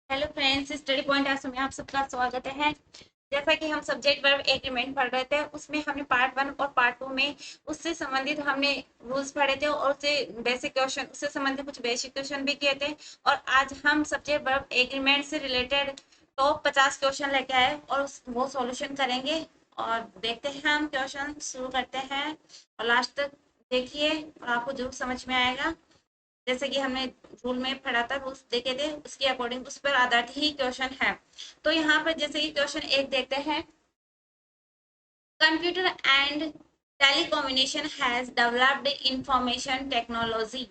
Hello friends, study point hours में आप सबका स्वागत है। जैसा कि हम सब्जेक्ट वर्ब एग्रीमेंट पढ़ रहे थे, उसमें हमने पार्ट 1 और पार्ट 2 में उससे संबंधित हमने रूल्स पढ़े थे और उससे बेसिक क्वेश्चन, उससे संबंधित कुछ बेसिक क्वेश्चन भी किए थे। और आज हम सब्जेक्ट वर्ब एग्रीमेंट से रिलेटेड टॉप 50 क्वेश्चन लेके आए और वो सॉल्यूशन करेंगे। और देखते हैं, हम क्वेश्चन शुरू करते हैं और लास्ट तक देखिए और आपको जरूर समझ में आएगा। जैसे कि हमने रूल में पढ़ा था, रूल्स देखे थे, उसके अकॉर्डिंग उस पर आधारित ही क्वेश्चन है। तो यहाँ पर जैसे कि क्वेश्चन एक देखते हैं, computer and telecommunication has developed information technology.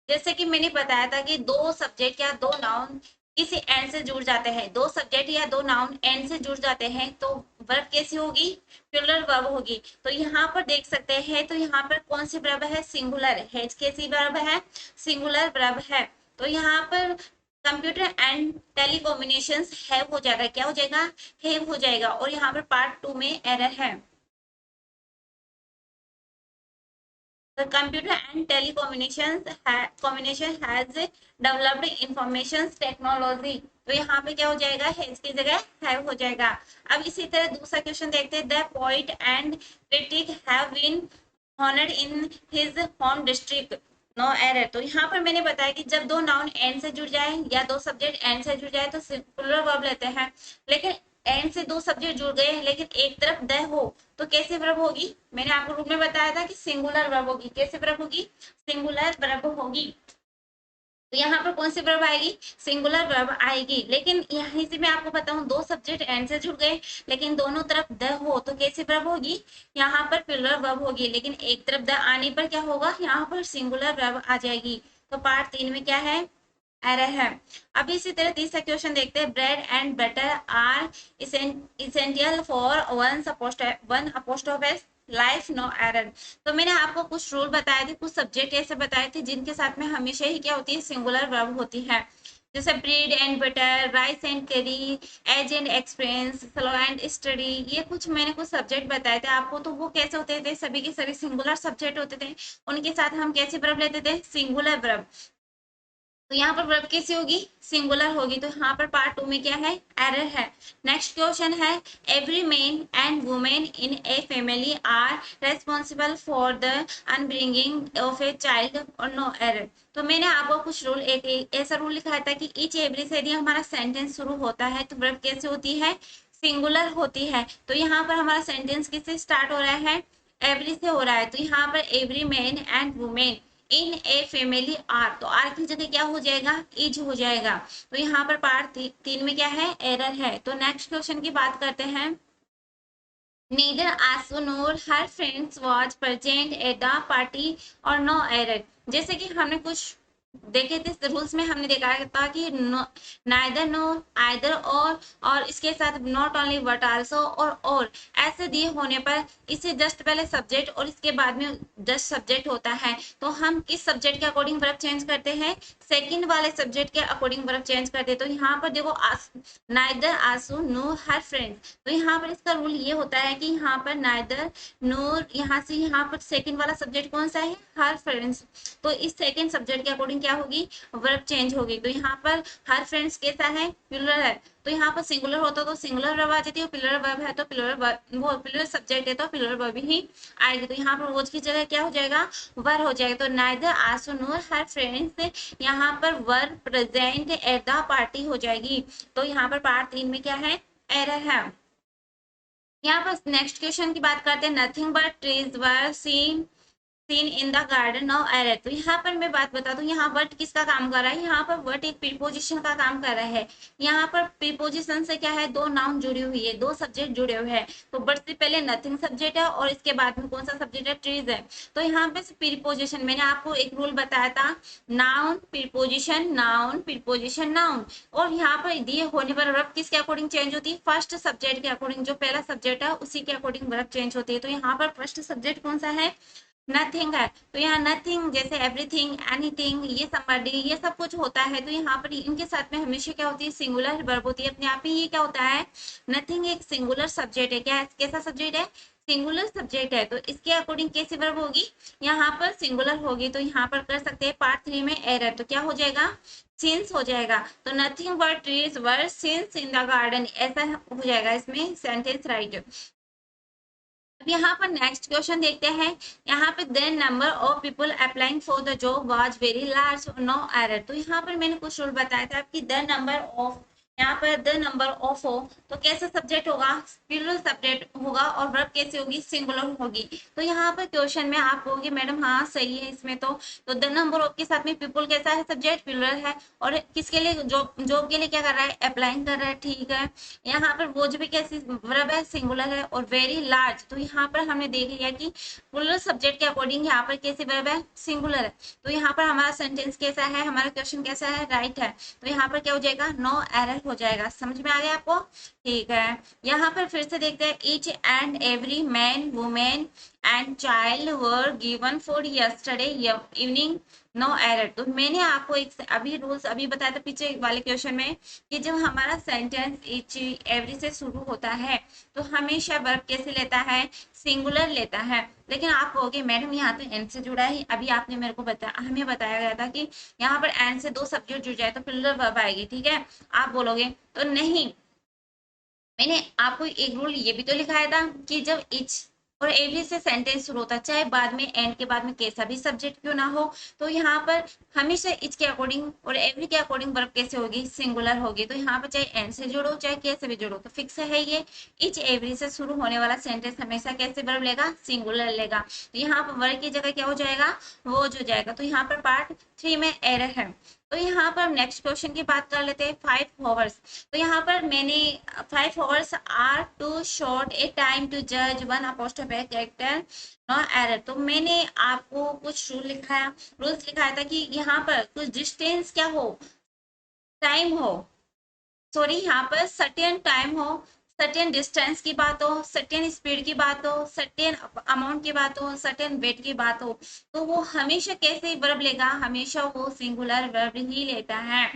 जैसे कि मैंने बताया था कि दो सब्जेक्ट या दो नाउन किसी एंड से जुड़ जाते हैं, दो सब्जेक्ट या दो नाउन एंड से जुड़ जाते हैं तो वर्ब कैसी होगी? प्लूरल वर्ब होगी। तो यहाँ पर देख सकते हैं, तो यहाँ पर कौन सी वर्ब है? सिंगुलर है। कैसी वर्ब है? सिंगुलर वर्ब है। तो यहाँ पर कंप्यूटर एंड टेलीकम्युनिकेशंस हैव हो जाएगा। क्या हो जाएगा? हैव हो जाएगा। और यहाँ पर पार्ट 2 में एरर है। The computer and telecommunications combination has developed information technology। तो यहाँ पे क्या हो जाएगा? हैज की जगह हैव हो जाएगा। अब इसी तरह दूसरा क्वेश्चन देखते हैं, the poet and critic have been honored in his home district। No error. तो यहाँ पर मैंने बताया कि जब दो नाउन एंड से जुड़ जाए या दो सब्जेक्ट एंड से जुड़ जाए तो सिंगुलर वर्ब लेते हैं। लेकिन एंड से दो सब्जेक्ट जुड़ गए लेकिन एक तरफ द हो तो कैसे वर्ब होगी? मैंने आपको रूप में बताया था कि सिंगुलर वर्ब होगी। कैसे वर्ब होगी? सिंगुलर वर्ब होगी। तो यहाँ पर कौन सी वर्ब आएगी? सिंगुलर वर्ब आएगी। लेकिन यहाँ से मैं आपको बताऊं, दो सब्जेक्ट एंड से जुड़ गए लेकिन दोनों तरफ द हो तो कैसी वर्ब होगी? यहाँ पर प्लूरल वर्ब होगी। लेकिन एक तरफ द आने पर क्या होगा? यहाँ पर सिंगुलर वर्ब आ जाएगी। तो पार्ट 3 में क्या है? एरर है। अब इसी तरह तीसरा क्वेश्चन देखते हैं, bread and butter are essential for one apostrophe life, no error. तो मैंने आपको कुछ रूल बताए थे, कुछ सब्जेक्ट ऐसे बताए थे जिनके साथ में हमेशा ही क्या होती है? सिंगुलर वर्ब होती है। जैसे bread and butter, rice and curry, age and experience, slow and steady, ये कुछ मैंने कुछ सब्जेक्ट बताए थे आपको। तो वो कैसे होते थे? सभी के सभी सिंगुलर सब्जेक्ट होते थे। उनके साथ हम कैसे वर्ब लेते थे? Singular verb. तो यहाँ पर वर्ब कैसी होगी? सिंगुलर होगी। तो यहाँ पर पार्ट 2 में क्या है? एरर है। नेक्स्ट क्वेश्चन है, every man and women in a family are responsible for the upbringing of a child और नो एरर। तो मैंने आपको कुछ रूल, एक ऐसा रूल लिखा था कि ईच एवरी से यदि हमारा सेंटेंस शुरू होता है तो वर्ब कैसे होती है? सिंगुलर होती है। तो यहाँ पर हमारा सेंटेंस किससे स्टार्ट हो रहा है? एवरी से हो रहा है। तो यहाँ पर every man and women in a family are, तो आर की जगह क्या हो जाएगा? इज हो जाएगा। तो यहाँ पर पार्ट 3 में क्या है? एरर है। तो नेक्स्ट क्वेश्चन की बात करते हैं, neither Asu nor her friends was present at the party और no error। जैसे कि हमने कुछ देखे थे रूल्स में, हमने देखा था कि नाइदर, नो, आइदर, और इसके साथ नॉट ओनली बट आल्सो और ऐसे दिए होने पर इससे जस्ट पहले सब्जेक्ट और इसके बाद में जस्ट सब्जेक्ट होता है। तो हम किस सब्जेक्ट के अकॉर्डिंग वर्ब चेंज करते हैं? सेकंड वाले सब्जेक्ट के अकॉर्डिंग वर्ब चेंज करते हैं। तो यहाँ पर देखो, नाइदर आसू नो हर फ्रेंड, तो यहाँ पर इसका रूल ये होता है कि यहाँ पर नाइदर नो, यहाँ से यहाँ पर सेकंड वाला सब्जेक्ट कौन सा है? हर फ्रेंड्स। तो इस सेकंड सब्जेक्ट के अकॉर्डिंग क्या होगी? वर्ब चेंज होगी। तो यहाँ पर हर फ्रेंड्स कैसा है? प्लूरल है। तो यहाँ पर सिंगुलर होता तो सिंगुलर वर्ब आ जाती है, प्लूरल वर्ब है तो प्लूरल वर्ब, वो प्लूरल सब्जेक्ट है तो प्लूरल वर्ब ही आएगी। तो यहाँ पर वॉच की जगह क्या हो जाएगा? वर हो जाएगा। तो नाइदर आसू नोर हर फ्रेंड्स, यहाँ पर verb present at the party हो जाएगी। तो यहाँ पर पार्ट 3 में क्या है? एरर है। यहाँ पर नेक्स्ट क्वेश्चन की बात करते हैं, nothing but trees were seen in the garden, no error. तो यहाँ पर मैं बात बता दूं, यहाँ वर्ट किसका काम कर रहा है? यहाँ पर वर्ट एक प्रीपोजिशन का काम कर रहा है। यहाँ पर प्रीपोजिशन से क्या है? दो नाउन जुड़ी हुई है, दो सब्जेक्ट जुड़े हुए हैं। तो बट से पहले नथिंग सब्जेक्ट है और इसके बाद में कौन सा सब्जेक्ट है? ट्रीज है। तो यहाँ पे प्रीपोजिशन, मैंने आपको एक रूल बताया था, noun preposition noun preposition noun. और यहाँ पर दिए होने पर वर्ब किसके अकॉर्डिंग चेंज होती है? फर्स्ट सब्जेक्ट के अकॉर्डिंग। जो पहला सब्जेक्ट है उसी के अकॉर्डिंग वर्ब चेंज होती है। तो यहाँ पर फर्स्ट सब्जेक्ट कौन सा है? नथिंग है, तो यहाँ नथिंग जैसे एवरीथिंग, एनीथिंग, ये समबडी, ये सब कुछ होता है, तो यहाँ पर इनके साथ में हमेशा क्या होती है, सिंगुलर वर्ब होती है अपने आप ही। ये क्या होता है, नथिंग एक सिंगुलर सब्जेक्ट है। क्या है, कैसा सब्जेक्ट है, सिंगुलर सब्जेक्ट है, तो इसके अकॉर्डिंग कैसी वर्ब होगी, यहाँ पर सिंगुलर होगी। तो यहाँ पर कर सकते हैं पार्ट 3 में एरर, तो क्या हो जाएगा, सिंस हो जाएगा। तो nothing but trees were since in the garden, ऐसा हो जाएगा इसमें सेंटेंस राइट। अब यहाँ पर नेक्स्ट क्वेश्चन देखते हैं। यहाँ पे the number of people applying for the job was very large, no error. तो यहाँ पर मैंने कुछ रूल बताया था कि द नंबर ऑफ, यहाँ पर द नंबर ऑफ हो तो कैसा सब्जेक्ट होगा, प्लूरल सब्जेक्ट होगा, और वर्ब कैसे होगी, सिंगुलर होगी। तो यहाँ पर क्वेश्चन में आप कहोगे मैडम हाँ सही है इसमें तो द नंबर ऑफ के साथ में पीपल कैसा है, सब्जेक्ट प्लूरल है, और किसके लिए, जॉब, जॉब के लिए क्या कर रहा है, अप्लाइंग कर रहा है, ठीक है। यहाँ पर वो जो भी कैसी वर्ब है, सिंगुलर है, और वेरी लार्ज, तो यहाँ पर हमने देख लिया कि प्लूरल सब्जेक्ट के अकॉर्डिंग यहाँ पर कैसी वर्ब है, सिंगुलर है। तो यहाँ पर हमारा सेंटेंस कैसा है, हमारा क्वेश्चन कैसा है, राइट है। तो यहाँ पर क्या हो जाएगा, नो एरर हो जाएगा। समझ में आ गया आपको, ठीक है। यहाँ पर फिर से देखते हैं, each and every man, women and child were given for yesterday evening, no error. तो मैंने आपको एक अभी रूल्स अभी बताया था पीछे वाले क्वेश्चन में कि जब हमारा सेंटेंस ईच एवरी से शुरू होता है तो हमेशा वर्ब कैसे लेता है, सिंगुलर लेता है। लेकिन आप कहोगे मैडम यहाँ तो एंड से जुड़ा है, अभी आपने मेरे को बताया, हमें बताया गया था कि यहाँ पर एंड से दो सब्जेक्ट जुड़ जाए तो प्लूरल वर्ब आएगी, ठीक है। आप बोलोगे तो नहीं, मैंने आपको एक रूल ये भी तो लिखाया था कि जब इच और एवरी से सेंटेंस शुरू होता है, चाहे बाद में एंड के बाद में कैसा भी सब्जेक्ट क्यों ना हो, तो यहाँ पर हमेशा इच के अकॉर्डिंग और एवरी के अकॉर्डिंग वर्ब कैसे होगी, सिंगुलर होगी। तो यहाँ पर चाहे एंड से जुड़ो चाहे कैसे भी जुड़ो, तो फिक्स है ये, इच एवरी से शुरू होने वाला सेंटेंस हमेशा कैसे वर्ब लेगा, सिंगुलर लेगा। तो यहाँ पर वर्ब की जगह क्या हो जाएगा, वो जो जाएगा। तो यहाँ पर पार्ट 3 में एरर है। तो यहाँ पर नेक्स्ट क्वेश्चन की बात कर लेते हैं, 5 hours। तो यहाँ पर मैंने 5 hours are too short a time to जज one apostrophe character, no error. तो मैंने आपको कुछ रूल्स लिखाया था कि यहाँ पर कुछ डिस्टेंस क्या हो, टाइम हो, सॉरी यहाँ पर सर्टेन टाइम हो, सर्टेन डिस्टेंस की बात हो, सर्टेन स्पीड की बात हो, सर्टेन अमाउंट की बात हो, सर्टेन वेट की बात हो, तो वो हमेशा कैसे वर्ब लेगा, हमेशा वो सिंगुलर वर्ब ही लेता है।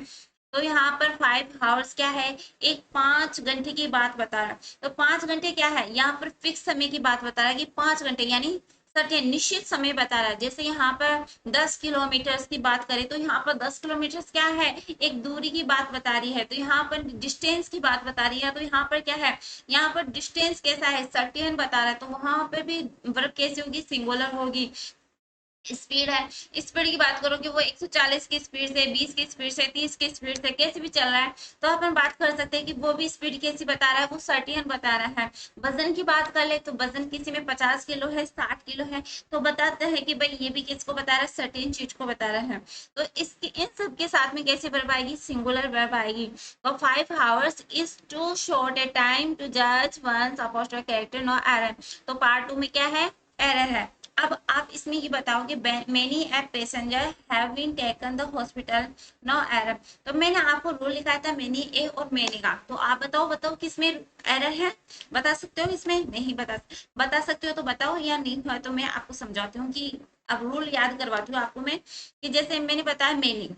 तो यहाँ पर 5 hours क्या है, एक 5 घंटे की बात बता रहा है। तो 5 घंटे क्या है, यहाँ पर फिक्स समय की बात बता रहा है कि 5 घंटे यानी सर्टेन निश्चित समय बता रहा है। जैसे यहाँ पर 10 किलोमीटर की बात करें तो यहाँ पर 10 किलोमीटर क्या है, एक दूरी की बात बता रही है। तो यहाँ पर डिस्टेंस की बात बता रही है, तो यहाँ पर क्या है, यहाँ पर डिस्टेंस कैसा है, सर्टेन बता रहा है, तो वहां पर भी वर्ब कैसी होगी, सिंगुलर होगी। स्पीड है, स्पीड की बात करो कि वो 140 की स्पीड से, 20 की स्पीड से, 30 की स्पीड से कैसे भी चल रहा है, तो अपन बात कर सकते हैं कि वो भी स्पीड कैसी बता रहा है, वो सर्टेन बता रहा है। वजन की बात कर ले तो वजन किसी में 50 किलो है, 60 किलो है, तो बताते हैं कि भाई ये भी किसको बता रहा है, सर्टेन चीज को बता रहा है। तो इसके इन सब के साथ में कैसे वर्ब आएगी, सिंगुलर वर्ब आएगी। तो 5 hours is too short a time to जज one apostrophe character, no error. तो पार्ट 2 में क्या है, एरर है। अब आप इसमें ये बताओ कि many a passenger have been taken the hospital, no error. तो मैंने आपको रूल लिखाया था मेनी ए और मेनी का, तो आप बताओ किसमें एरर है, बता सकते हो, इसमें नहीं बता सकते हो तो बताओ, या नहीं हुआ तो मैं आपको समझाती हूँ कि अब रूल याद करवाती हूँ आपको मैं, कि जैसे मैंने बताया मेनी,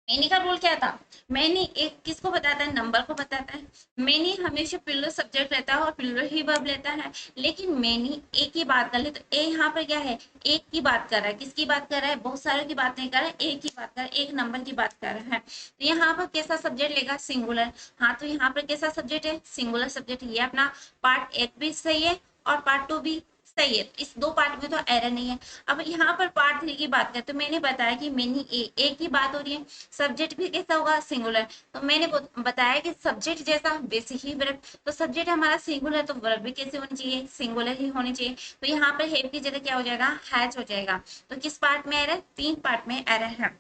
मैनी का रूल क्या था, मैनी एक किसको बताता है, नंबर को बताता है। मैनी हमेशा प्लूरल सब्जेक्ट लेता है और प्लूरल ही वर्ब लेता है। लेकिन मैनी एक की बात कर ले तो ए यहाँ पर क्या है, एक की बात कर रहा है, किसकी बात कर रहा है, बहुत सारे की बात नहीं कर रहा है, एक की बात कर रहा है, एक नंबर की बात कर रहा है। तो यहाँ पर कैसा सब्जेक्ट लेगा, सिंगुलर। हाँ तो यहाँ पर कैसा सब्जेक्ट है, सिंगुलर सब्जेक्ट। ये अपना पार्ट 1 भी सही है और पार्ट 2 भी सही है, इस दो पार्ट में तो एरर नहीं है। अब यहाँ पर पार्ट 3 की बात करें तो मैंने बताया कि मैनी ए की बात हो रही है, सब्जेक्ट भी कैसा होगा, सिंगुलर। तो मैंने बताया कि सब्जेक्ट जैसा वैसे ही वर्ब, तो सब्जेक्ट हमारा सिंगुलर तो वर्ब भी कैसे होनी चाहिए, सिंगुलर ही होनी चाहिए। तो यहाँ पर हैव की जगह क्या हो जाएगा, हैज हो जाएगा। तो किस पार्ट में एरर, 3 पार्ट में एरर है।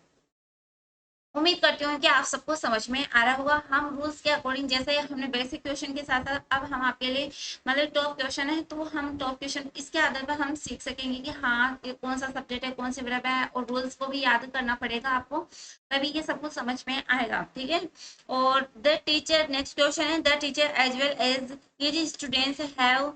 उम्मीद करती हूँ कि आप सबको समझ में आ रहा होगा। हम रूल्स के अकॉर्डिंग, जैसे हमने बेसिक क्वेश्चन के साथ साथ अब हम आपके लिए मतलब टॉप क्वेश्चन है, तो हम टॉप क्वेश्चन इसके आधार पर हम सीख सकेंगे कि हाँ ये कौन सा सब्जेक्ट है, कौन सी वर्ब है, और रूल्स को भी याद करना पड़ेगा आपको, तभी ये सब कुछ समझ में आएगा। ठीक है। और द टीचर, नेक्स्ट क्वेश्चन है, the teacher as well as ये students have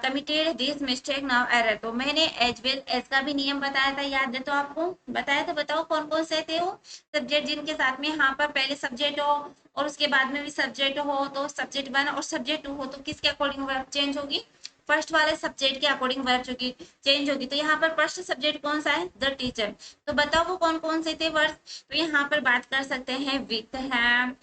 committed this mistake now error. तो मैंने एज वेल एज का भी नियम बताया था, याद है तो आपको बताया था, बताओ कौन कौन से थे वो सब्जेक्ट जिनके साथ में यहाँ पर पहले सब्जेक्ट हो और उसके बाद में भी सब्जेक्ट हो, तो सब्जेक्ट 1 और सब्जेक्ट 2 हो, तो किसके अकॉर्डिंग वर्ब चेंज होगी, फर्स्ट वाले सब्जेक्ट के अकॉर्डिंग वर्ब चेंज होगी। तो यहाँ पर फर्स्ट सब्जेक्ट कौन सा है, द टीचर। तो बताओ वो कौन कौन से थे वर्ब। तो यहाँ पर बात कर सकते हैं, विथ है,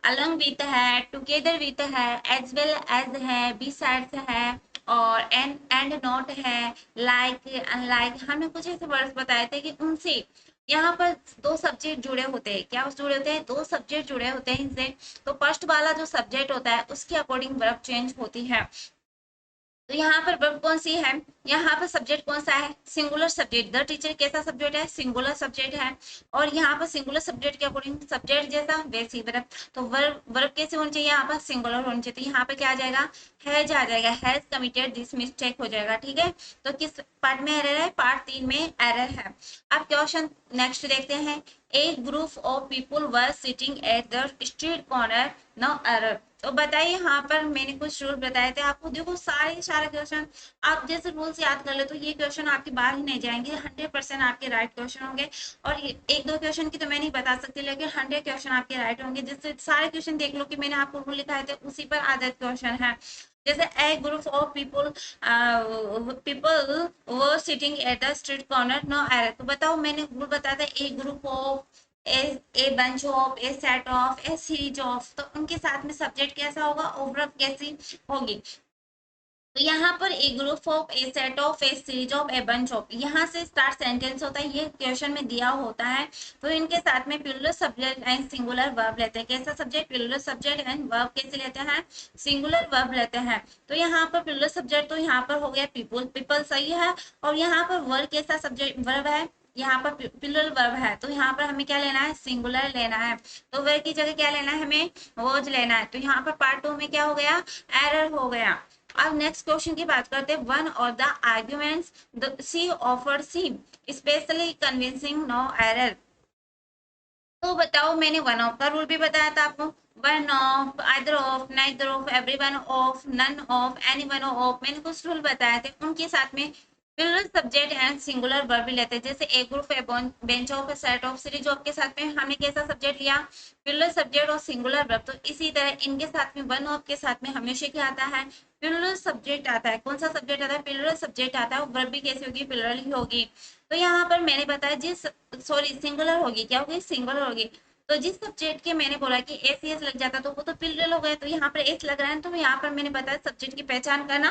अलंग विथ है, टुगेदर विथ है, एज वेल एज है, बी साइड्स है, और एंड नॉट है, लाइक अनलाइक। हमने कुछ ऐसे वर्ड्स बताए थे कि उनसे यहाँ पर दो सब्जेक्ट जुड़े होते हैं। क्या जुड़े होते हैं, दो सब्जेक्ट जुड़े होते हैं इनसे। तो फर्स्ट वाला जो सब्जेक्ट होता है उसके अकॉर्डिंग वर्ब चेंज होती है। तो यहाँ पर वर्ब कौन सी है, यहाँ पर सब्जेक्ट कौन सा है, सिंगुलर सब्जेक्ट। द टीचर कैसा सब्जेक्ट है, सिंगुलर सब्जेक्ट है। और यहाँ पर सिंगुलर सब्जेक्ट के अकॉर्डिंग सब्जेक्ट जैसा वैसी वर्ब। तो वर्ब वर्ब कैसे होनी चाहिए, यहाँ पर सिंगुलर होनी चाहिए। तो यहाँ पर क्या आ जाएगा, हैज आ जाएगा, हैज कमिटेड दिस मिस्टेक हो जाएगा। ठीक है। तो किस पार्ट में एरर है, पार्ट 3 में एरर है। अब क्वेश्चन नेक्स्ट देखते हैं, a group of people were sitting at the street corner, no error. तो बताइए, यहाँ पर मैंने कुछ रूल बताए थे आपको। देखो सारे क्वेश्चन आप जैसे रूल्स याद कर ले तो ये क्वेश्चन आपके बाहर ही नहीं जाएंगे, 100% आपके राइट क्वेश्चन होंगे। और एक दो क्वेश्चन की तो मैं नहीं बता सकती, लेकिन 100 क्वेश्चन आपके राइट होंगे। जिससे सारे क्वेश्चन देख लो कि मैंने आपको रूल लिखाए थे उसी पर आधारित क्वेश्चन है। जैसे ए ग्रुप ऑफ पीपल वो sitting at the street corner, no error. तो बताओ, मैंने रूल बताया था, a group of, a bunch of, a set of, a series of. तो उनके साथ में सब्जेक्ट कैसा होगा, ओवरऑल कैसी होगी। तो यहाँ पर a group of, a set of, a series of, a bunch of, यहाँ से स्टार्ट सेंटेंस होता है, ये क्वेश्चन में दिया होता है। तो इनके साथ में plural subject and singular verb लेते हैं। कैसा subject, plural subject and verb कैसे लेते हैं, सिंगुलर वर्ब लेते हैं। तो यहाँ पर प्लूरल सब्जेक्ट तो यहाँ पर हो गया पीपल, पीपल सही है। और यहाँ पर वर्ब कैसा सब्जेक्ट वर्ब है, यहाँ पर प्लूरल वर्ब है, तो यहाँ पर हमें क्या लेना है, सिंगुलर लेना है। तो वर्ब की जगह क्या लेना है, हमें वर्ज लेना है। तो यहाँ पर पार्ट 2 में क्या हो गया, एरर हो गया। अब नेक्स्ट क्वेश्चन की बात करते हैं, one of the arguments she offer she specially convincing, no error. तो बताओ, मैंने वन ऑफ का रूल भी बताया था आपको, one of, either of, neither of, every one of, none of, any one of, मैंने कुछ रूल बताए थे। उनके साथ में plural subject and singular verb भी लेते हैं। जैसे a group, a bench of, a set of, series of के साथ में हमने कैसा सब्जेक्ट लिया, प्लूरल सब्जेक्ट और सिंगुलर वर्ब। तो इसी तरह इनके साथ में वन ऑफ के साथ में हमेशा क्या आता है, प्लूरल सब्जेक्ट आता है। कौन सा सब्जेक्ट आता है, प्लूरल सब्जेक्ट आता है। वर्ब भी कैसी होगी, प्लूरल ही होगी। तो यहाँ पर मैंने बताया, जिस, सॉरी सिंगुलर होगी, क्या होगी, सिंगुलर होगी। तो जिस सब्जेक्ट के मैंने बोला कि एस एस लग जाता तो वो तो प्लूरल हो गया। तो यहाँ पर एस लग रहा है, तो यहाँ पर मैंने बताया सब्जेक्ट की पहचान करना,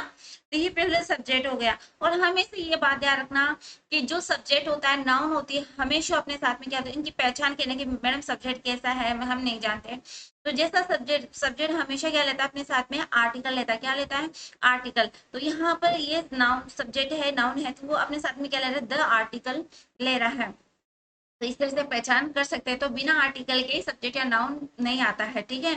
तो ये प्लूरल सब्जेक्ट हो गया। और हमेशा ये बात याद रखना कि जो सब्जेक्ट होता है, नाउन होती है, हमेशा अपने साथ में क्या होता है, इनकी पहचान करने की, मैडम सब्जेक्ट कैसा है हम नहीं जानते। तो जैसा सब्जेक्ट, सब्जेक्ट हमेशा क्या लेता है अपने साथ में, आर्टिकल लेता है। क्या लेता है, आर्टिकल। तो यहाँ पर ये नाउन सब्जेक्ट है, नाउन है, तो वो अपने साथ में क्या ले रहा है, द आर्टिकल ले रहा है। तो इस तरह से पहचान कर सकते हैं। तो बिना आर्टिकल के सब्जेक्ट या नाउन नहीं आता है। ठीक है।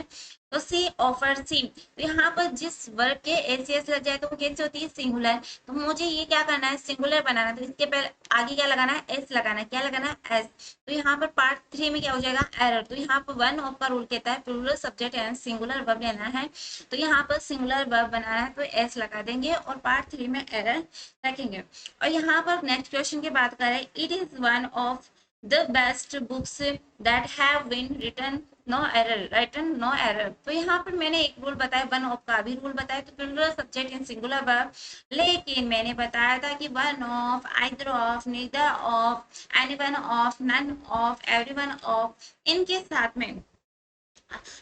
तो सी ऑफर सी, तो यहाँ पर जिस वर्ग के एस एस लग जाए तो वो कैसे होती है, सिंगुलर। तो मुझे ये क्या करना है, सिंगुलर बनाना है। तो इसके पहले आगे क्या लगाना है, एस लगाना है। क्या लगाना है, एस। तो यहाँ पर पार्ट 3 में क्या हो जाएगा, एरर। तो यहाँ पर वन ऑफ का रूल कहता है plural subject and singular verb लेना है। तो यहाँ पर सिंगुलर वर्ब बनाना है, तो एस लगा देंगे और पार्ट 3 में एरर रखेंगे। और यहाँ पर नेक्स्ट क्वेश्चन की बात करें, it is one of the best books that have been written no error। तो यहाँ पर मैंने एक रूल बताया, वन ऑफ का भी रूल बताया, तो plural subject in singular verb. लेकिन मैंने बताया था कि one of, either of, neither of, any one of, none of, every one of, इनके साथ में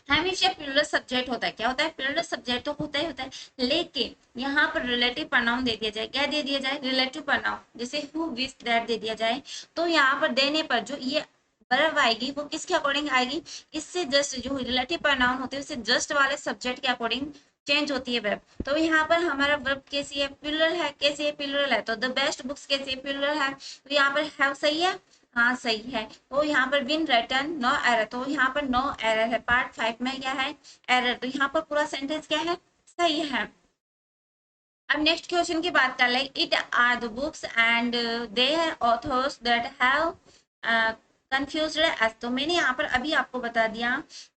हमेशा प्लूरल सब्जेक्ट होता है। क्या होता है, प्लूरल सब्जेक्ट तो होता ही होता है, लेकिन यहाँ पर रिलेटिव प्रोनाउन दे दिया जाए। क्या दे दिया जाए, रिलेटिव प्रोनाउन। जैसे हु, विच, दैट दे दिया जाए। तो यहाँ पर देने पर जो ये वर्ब आएगी वो किसके अकॉर्डिंग आएगी, इससे जस्ट, जो रिलेटिव प्रोनाउन होते हैं उससे जस्ट वाले सब्जेक्ट के अकॉर्डिंग चेंज होती है वर्ब। तो यहाँ पर हमारा वर्ब कैसी है, प्लूरल है। कैसी है, प्लूरल है। तो द बेस्ट बुक्स कैसी है, प्लूरल है। तो यहाँ पर हैव सही है, हाँ सही है। तो यहाँ पर विन रिटर्न नो एरर, तो यहाँ पर नो एरर है। पार्ट 5 में क्या है, एरर, तो यहाँ पर पूरा सेंटेंस क्या है, सही है। अब नेक्स्ट क्वेश्चन की बात कर ले, it are the books and their authors that have confused us, तो मैंने यहाँ पर अभी आपको बता दिया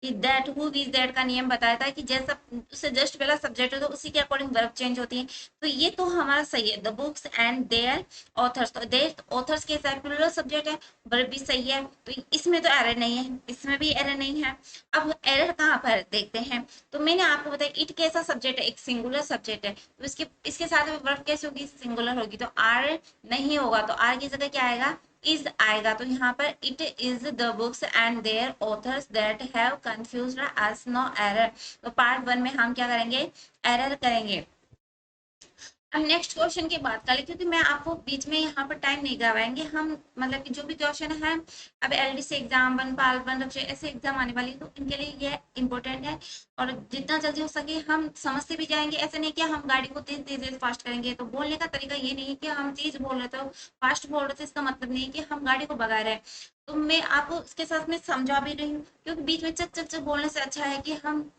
कि दैट हु विज दैट का नियम बताया था कि जैसा उससे जस्ट पहला सब्जेक्ट हो तो उसी के अकॉर्डिंग वर्ब चेंज होती है। तो ये तो हमारा सही है, the books and their authors, तो देयर ऑथर्स के साथ प्लूरल सब्जेक्ट है, वर्ब भी सही है, तो इसमें तो एरर नहीं है, इसमें भी एरर नहीं है। अब एरर कहाँ पर देखते हैं, तो मैंने आपको बताया इट कैसा सब्जेक्ट है, एक सिंगुलर सब्जेक्ट है, तो इसके साथ में वर्ब कैसे होगी, सिंगुलर होगी, तो आर नहीं होगा, तो आर की जगह क्या आएगा, इज आएगा। तो यहाँ पर it is the books and their authors that have confused us, no error. तो पार्ट 1 में हम क्या करेंगे, एरर करेंगे। अब नेक्स्ट क्वेश्चन की बात करें, क्योंकि मैं आपको बीच में यहाँ पर टाइम नहीं गवाएंगे हम, मतलब कि जो भी क्वेश्चन है, अब एलडीसी एग्जाम, वन पाल वन रक्षे ऐसे एग्जाम आने वाली है, तो इनके लिए ये इंपॉर्टेंट है। और जितना जल्दी हो सके हम समझते भी जाएंगे, ऐसे नहीं कि हम गाड़ी को तेज तेज फास्ट करेंगे। तो बोलने का तरीका ये नहीं है कि हम तेज बोल रहे थे, फास्ट बोल रहे थे, इसका मतलब नहीं है कि हम गाड़ी को भगा रहे हैं। तो मैं आपको इसके साथ में समझा भी रही हूँ, क्योंकि बीच में चक चक चक बोलने से अच्छा है कि हम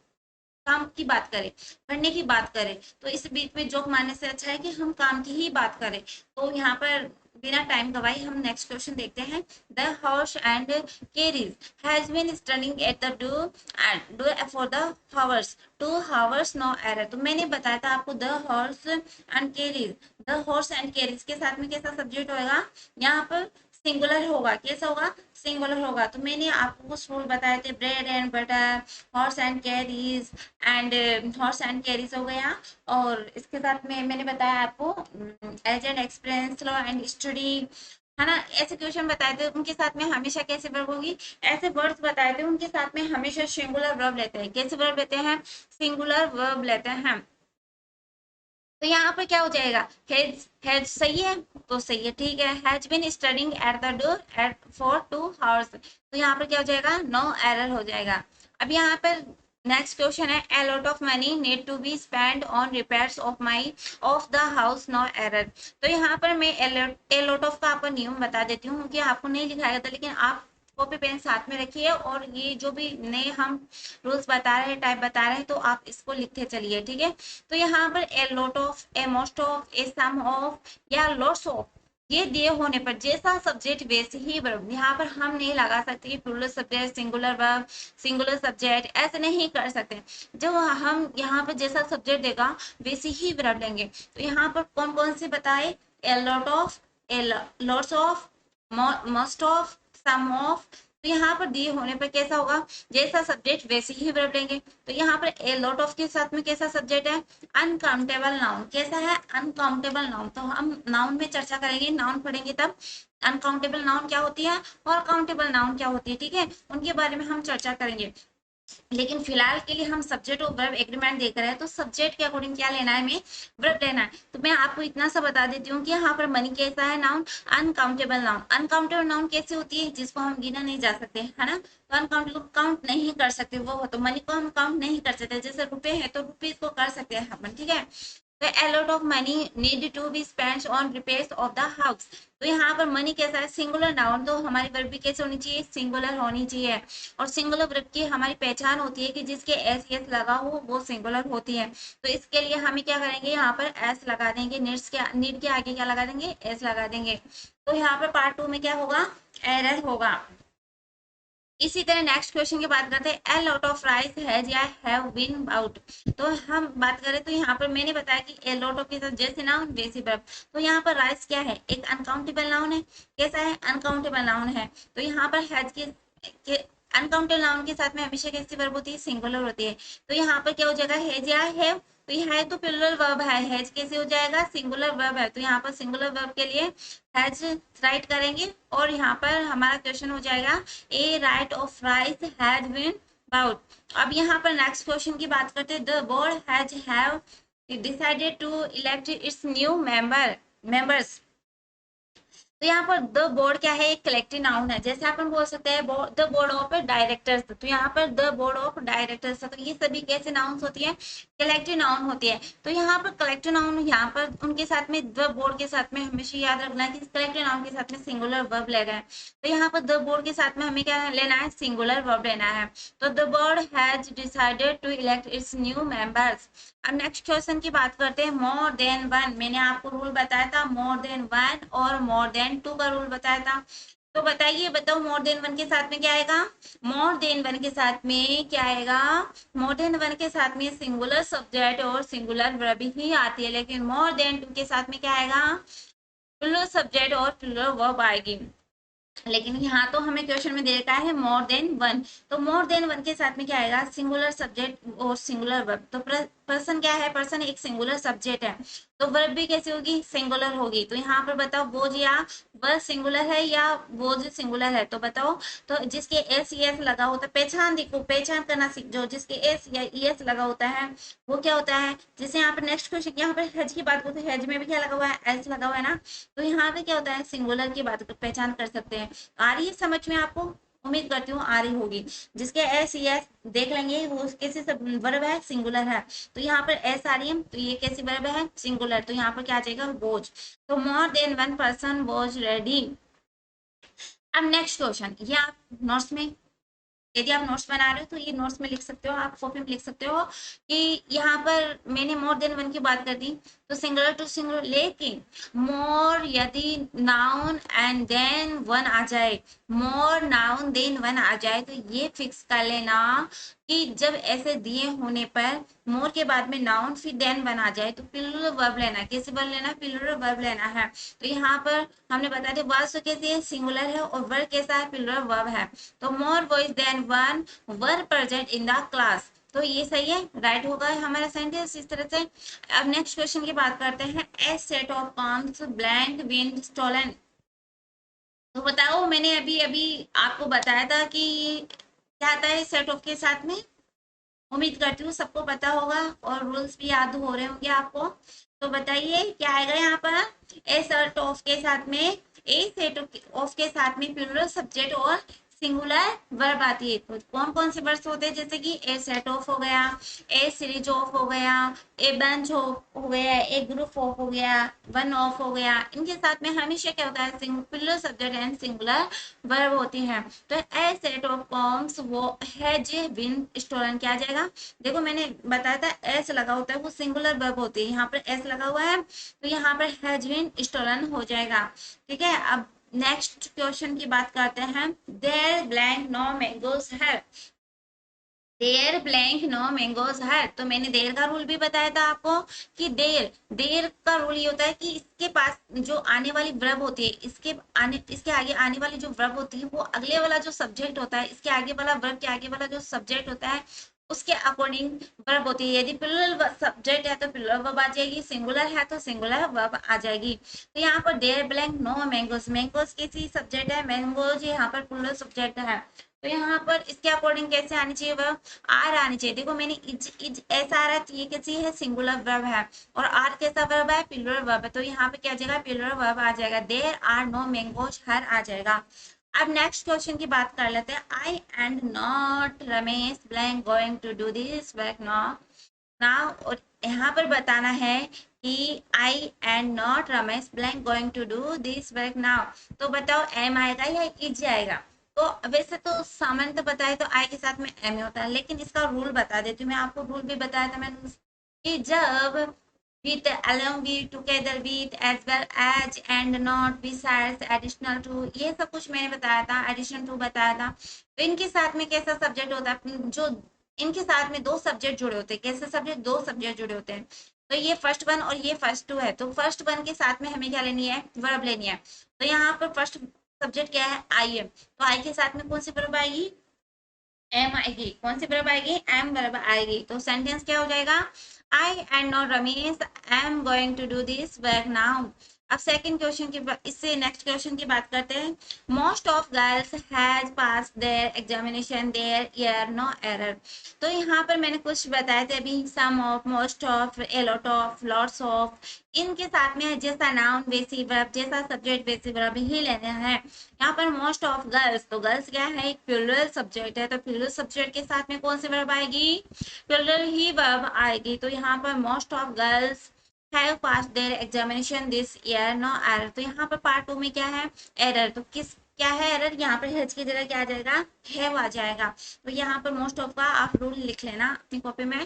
काम की बात करें, पढ़ने की बात करें, तो इस बीच में जोक मारने से अच्छा है कि हम काम की ही बात करें। तो यहाँ पर बिना टाइम गवाए हम नेक्स्ट क्वेश्चन देखते हैं। The horse and carriage has been standing at the door for the hours, 2 hours no error. तो मैंने बताया था आपको the horse and carriage, the horse and carriage के साथ में कैसा सब्जेक्ट होगा, यहाँ पर सिंगुलर होगा, कैसा होगा, सिंगुलर होगा। तो मैंने आपको कुछ रूल बताए थे, bread and butter, horse and carriage and horse and carriage हो गया। और इसके साथ में मैंने बताया आपको age and experience law and study, है ना। ऐसे क्वेश्चन बताए थे, उनके साथ में हमेशा कैसे वर्ब होगी, ऐसे वर्ड्स बताए थे, उनके साथ में हमेशा सिंगुलर वर्ब लेते हैं। कैसे वर्ब लेते हैं, सिंगुलर वर्ब लेते हैं। तो यहाँ पर क्या हो जाएगा, हैज सही है, तो सही है, ठीक है। Has been standing at the door at for 2 hours, तो यहाँ पर क्या हो जाएगा, नो एरर हो जाएगा। अब यहाँ पर नेक्स्ट क्वेश्चन है, a lot of money need to be spent on repairs of the house, no error। तो यहाँ पर मैं a lot of का आपको नियम बता देती हूँ, क्योंकि आपको नहीं लिखाया था, लेकिन आप कॉपी पेन साथ में रखिए, और ये जो भी नए हम रूल्स बता रहे हैं, टाइप बता रहे हैं, तो आप इसको लिखते चलिए, ठीक है। तो यहाँ पर a lot of, a most of, a some of या लॉट्स ऑफ, ये दिए होने पर जैसा सब्जेक्ट वैसे ही वर्ब, यहाँ पर हम नहीं लगा सकते plural subject, singular verb, singular subject, ऐसे नहीं कर सकते। जो हम यहाँ पर जैसा सब्जेक्ट देगा वैसे ही वर्ब लेंगे। तो यहाँ पर कौन कौन से बताए, a lot of, a lots of, most of, some of. तो यहाँ पर दिए होने पर कैसा होगा, जैसा सब्जेक्ट वैसे ही वर्ब लेंगे। तो यहाँ पर ए लॉट ऑफ के साथ में कैसा सब्जेक्ट है, अनकाउंटेबल नाउन, कैसा है, अनकाउंटेबल नाउन। तो हम नाउन में चर्चा करेंगे, नाउन पढ़ेंगे तब अनकाउंटेबल नाउन क्या होती है और काउंटेबल नाउन क्या होती है, ठीक है, उनके बारे में हम चर्चा करेंगे। लेकिन फिलहाल के लिए हम सब्जेक्ट और वर्ब एग्रीमेंट देख रहे हैं, तो सब्जेक्ट के अकॉर्डिंग क्या लेना है, हमें वर्ब लेना है। तो मैं आपको इतना सा बता देती हूँ कि यहाँ पर मनी कैसा है, noun, uncountable noun. Uncountable noun कैसे होती है, जिसको हम गिना नहीं जा सकते, है ना। तो अनकाउंटेबल काउंट नहीं कर सकते, वो हो तो मनी को हम काउंट नहीं कर सकते, जैसे रुपए है तो रुपीज को कर सकते हैं अपन, ठीक है। तो a lot of money need to be spent on repairs of the house। तो यहाँ पर मनी कैसा है, सिंगुलर नाउन, तो हमारी वर्ब भी कैसे होनी चाहिए, सिंगुलर होनी चाहिए। और सिंगुलर वर्ब की हमारी पहचान होती है कि जिसके एस एस लगा हो वो सिंगुलर होती है। तो इसके लिए हमें क्या करेंगे, यहाँ पर एस लगा देंगे, नीड के आगे क्या लगा देंगे, एस लगा देंगे। तो यहाँ पर पार्ट 2 में क्या होगा, एरर होगा। इसी तरह नेक्स्ट क्वेश्चन की बात करते हैं, ए लॉट ऑफ राइस हैज या हैव बीन आउट। तो हम बात करें तो यहाँ पर मैंने बताया कि ए लॉट ऑफ के साथ जैसे नाउन वैसे वर्ब। तो यहाँ पर राइस क्या है, एक अनकाउंटेबल नाउन है, कैसा है, अनकाउंटेबल नाउन है। तो यहाँ पर हैज के अनकाउंटेबल नाउन के साथ में हमेशा कैसी वर्ब होती है, सिंगुलर होती है। तो यहाँ पर क्या हो जाएगा, हैज या हैव, तो ये है तो प्लूरल वर्ब है, हैज कैसे हो जाएगा, सिंगुलर वर्ब है। तो यहाँ पर सिंगुलर वर्ब के लिए हैज राइट करेंगे, और यहाँ पर हमारा क्वेश्चन हो जाएगा, a right of rice has been bought. अब यहाँ पर नेक्स्ट क्वेश्चन की बात करते हैं, the board has have decided to elect its new members. तो यहाँ पर द बोर्ड क्या है, एक कलेक्टिव नाउन है। जैसे अपन बोल सकते हैं द बोर्ड ऑफ डायरेक्टर्स, तो यहाँ पर द बोर्ड ऑफ डायरेक्टर्स, तो ये सभी कैसे नाउन होती है, कलेक्टिव नाउन होती है। तो यहाँ पर कलेक्टिव नाउन, यहाँ पर उनके साथ में द बोर्ड के साथ में हमेशा याद रखना है कि कलेक्टिव नाउन के साथ में सिंगुलर वर्ब ले रहे हैं। तो यहाँ पर द बोर्ड के साथ में हमें क्या लेना है, सिंगुलर वर्ब लेना है। तो the board has decided to elect its new members. अब नेक्स्ट क्वेश्चन की बात करते हैं, मोर देन वन। मैंने आपको रूल बताया था मोर देन वन और मोर देन टू का रूल बताया था। तो बताइए, बताओ मोर देन वन के साथ में क्या आएगा, मोर देन वन के साथ में क्या आएगा, मोर देन वन के साथ में सिंगुलर सब्जेक्ट और सिंगुलर वर्ब ही आती है, लेकिन मोर देन टू के साथ में क्या आएगा, प्लूरल सब्जेक्ट और प्लूरल वर्ब आएगी। लेकिन यहाँ तो हमें क्वेश्चन में दे रखा है मोर देन वन, तो मोर देन वन के साथ में क्या आएगा, सिंगुलर सब्जेक्ट और सिंगुलर वर्ब। तो पर्सन क्या है, पर्सन एक सिंगुलर सब्जेक्ट है, तो वर्ब भी कैसी होगी, सिंगुलर होगी। तो यहाँ पर बताओ बोझ या वर्ब सिंगुलर है या बोझ सिंगुलर है, तो बताओ। तो जिसके एस एस लगा होता है, पहचान देखो, पहचान करना सीख जाओ, जिसके एस या एस लगा होता है वो क्या होता है। जैसे यहाँ पर नेक्स्ट क्वेश्चन, यहाँ पर हेज की बात करते हैं, हेज में भी क्या लगा हुआ है, एस लगा हुआ है ना, तो यहाँ पे क्या होता है, सिंगुलर की बात पहचान कर सकते हैं। आ रही है समझ में आपको, उम्मीद करती हूँ आ रही होगी। जिसके एस एस देख लेंगे वो कैसे वर्ब है, सिंगुलर है। तो यहाँ पर एस आ रही है, तो ये कैसी वर्ब है, सिंगुलर। तो यहाँ पर क्या आ जाएगा, वॉज। तो more than one person was ready. अब नेक्स्ट क्वेश्चन, ये आप नोट्स में, यदि आप नोट्स बना रहे हो तो ये नोट्स में लिख सकते हो, आप कॉपी में लिख सकते हो कि यहाँ पर मैंने मोर देन वन की बात कर दी, तो सिंगुलर टू सिंगुलर, लेकिन मोर यदि नाउन एंड देन वन आ जाए, मोर नाउन देन वन आ जाए, तो ये फिक्स कर लेना कि जब ऐसे दिए होने पर मोर के बाद में नाउन फिर देन वन आ जाए तो प्लूरल वर्ब लेना है। कैसे वर्ब लेना है, प्लूरल वर्ब लेना है। तो यहाँ पर हमने बता दिया वास्तु कैसी है, सिंगुलर है, और वर्ब कैसा है, प्लूरल वर्ब है। तो more boys than one were present in the class, तो ये सही है, राइट होगा हमारा सेंटेंस इस तरह से। अब नेक्स्ट क्वेश्चन की बात करते हैं, a set of combs blank wind stolen. तो बताओ, मैंने अभी अभी आपको बताया था कि क्या आता है सेट ऑफ के साथ में, उम्मीद करती हूँ सबको पता होगा और रूल्स भी याद हो रहे होंगे आपको। तो बताइए क्या आएगा यहाँ पर, ए सेट ऑफ के साथ में, ए सेट ऑफ के साथ में प्लूरल सब्जेक्ट और सिंगुलर वर्ब आती है। तो कौन कौन से वर्ड्स होते हैं, जैसे कि ए सेट ऑफ हो गया, ए सीरीज ऑफ हो गया, ए बंच हो गया, ए ग्रुप ऑफ हो गया, वन ऑफ हो गया। इनके साथ में हमेशा क्या होता है, plural subject and singular verb होती है। तो ए सेट ऑफ कॉम्स वो हैज बीन स्टोलन क्या आ जाएगा, देखो मैंने बताया था एस लगा होता है वो सिंगुलर वर्ब होती है, यहाँ पर एस लगा हुआ है तो यहाँ पर हैज बीन स्टोलन हो जाएगा। ठीक है, अब नेक्स्ट क्वेश्चन की बात करते हैं, देयर ब्लैंक नो मैंगोज है, देयर ब्लैंक नो मैंगोज है। तो मैंने देर का रूल भी बताया था आपको कि देर, देर का रूल ये होता है कि इसके पास जो आने वाली वर्ब होती है, इसके आगे आने वाली जो वर्ब होती है वो अगले वाला जो सब्जेक्ट होता है, इसके आगे वाला वर्ब के आगे वाला जो सब्जेक्ट होता है उसके अकॉर्डिंग वर्ब होती है। यदि प्लूरल सब्जेक्ट है तो प्लूरल वर्ब आ जाएगी, सिंगुलर है तो सिंगुलर वर्ब आ जाएगी। तो यहाँ पर there blank no mangoes, mangoes किसी सब्जेक्ट है, मैंगोज यहाँ पर प्लूरल सब्जेक्ट है। तो यहाँ पर इसके अकॉर्डिंग कैसे आनी चाहिए वर्ब, आर आनी चाहिए। देखो मैंने इज ऐसा आ रहा है, ये कैसी है, सिंगुलर वर्ब है, और आर कैसा वर्ब है, प्लूरल वर्ब है। तो यहाँ पे क्या आ जाएगा, प्लूरल वर्ब आ जाएगा, there are no mangoes here आ जाएगा। अब नेक्स्ट क्वेश्चन की बात कर लेते हैं, I and not Ramesh blank going to do this work now, now. और यहाँ पर बताना है कि I and not Ramesh blank going to do this work now. तो बताओ एम आएगा या इज आएगा। तो वैसे तो सामान्य तो बताए तो आई के साथ में एम होता है, लेकिन इसका रूल बता देती हूँ मैं आपको, रूल भी बताया था मैंने कि जब with, along with, together with, as well as, and not, besides, additional to, ये सब कुछ मैंने बताया था, addition to बताया था। तो इनके साथ में कैसा सब्जेक्ट होता है, जो इनके साथ में दो सब्जेक्ट जुड़े होते हैं, कैसे सब्जेक्ट, दो सब्जेक्ट जुड़े होते हैं। तो ये फर्स्ट वन और ये फर्स्ट टू है, तो फर्स्ट वन के साथ में हमें क्या लेनी है, वर्ब लेनी है। तो यहाँ पर फर्स्ट सब्जेक्ट क्या है, आई है, तो आई के साथ में कौन सी वर्ब आएगी, एम आएगी। कौन सी वर्ब आएगी, एम वर्ब आएगी। तो सेंटेंस क्या हो जाएगा, I and not Ramesh am going to do this work now. अब सेकंड क्वेश्चन की इससे नेक्स्ट क्वेश्चन की बात करते हैं। Most of girls has pass their examination their year no error. तो यहाँ पर मैंने कुछ बताए थे अभी, some of, most of, a lot of, lots of, इनके साथ में जैसा नाउन बेसिक वर्ब जैसा सब्जेक्ट बेसिक वर्ब ही लेना है। यहाँ पर मोस्ट ऑफ गर्ल्स, तो गर्ल्स क्या है, एक प्लूरल सब्जेक्ट है, तो प्लूरल सब्जेक्ट के साथ में कौन सी वर्ब आएगी, प्लूरल ही वर्ब आएगी। तो यहाँ पर most of girls have pass their examination this year no error. तो यहाँ पर पार्ट टू में क्या है, एरर। तो किस क्या है एरर, यहाँ पर हेज की जगह क्या आ जाएगा, हैव आ जाएगा। तो यहाँ पर मोस्ट ऑफ का आप रूल लिख लेना अपनी कॉपी में।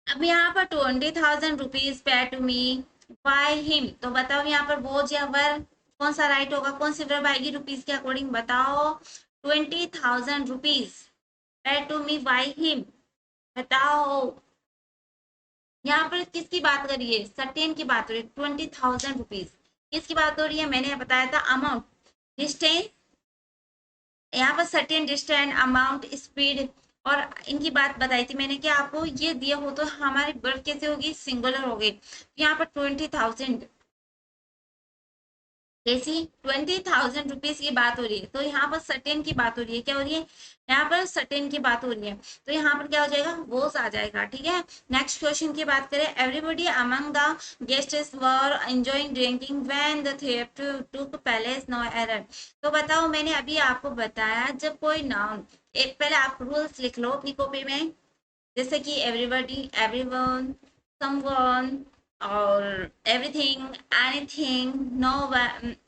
अब यहाँ पर 20,000 रुपीज पे टू मी बाय हिम। तो बताओ यहाँ पर बोझ या वर कौन सा राइट होगा, कौन सी वर्ब आएगी रुपीज के अकॉर्डिंग, बताओ। 20,000 रुपीज पे टू मी बाय हिम, बताओ। यहाँ पर किसकी बात करिए, सर्टेन की बात हो रही है। 20,000 रुपीज किसकी बात हो रही है, मैंने बताया था अमाउंट, डिस्टेंस, यहाँ पर सर्टेन, डिस्टेंस, अमाउंट, स्पीड, और इनकी बात बताई थी मैंने कि आपको ये दिया हो तो हमारी वर्ब कैसे होगी, सिंगुलर हो गई। यहाँ पर 20,000 कैसी, 20,000 रुपीज की बात हो रही है, तो यहाँ पर सर्टेन की बात हो रही है, क्या हो रही है, यहाँ पर सर्टेन की बात हो रही है। तो यहाँ पर क्या हो जाएगा, वोस आ जाएगा, ठीक है। नेक्स्ट क्वेश्चन की बात करें। Everybody among the guests were enjoying drinking when the theft took place no error. तो बताओ, मैंने अभी आपको बताया जब कोई नाउन, एक पहले आप रूल्स लिख लो अपनी कॉपी में, जैसे कि एवरीबॉडी, एवरीवन, समवन, और एवरीथिंग, एनीथिंग, नो,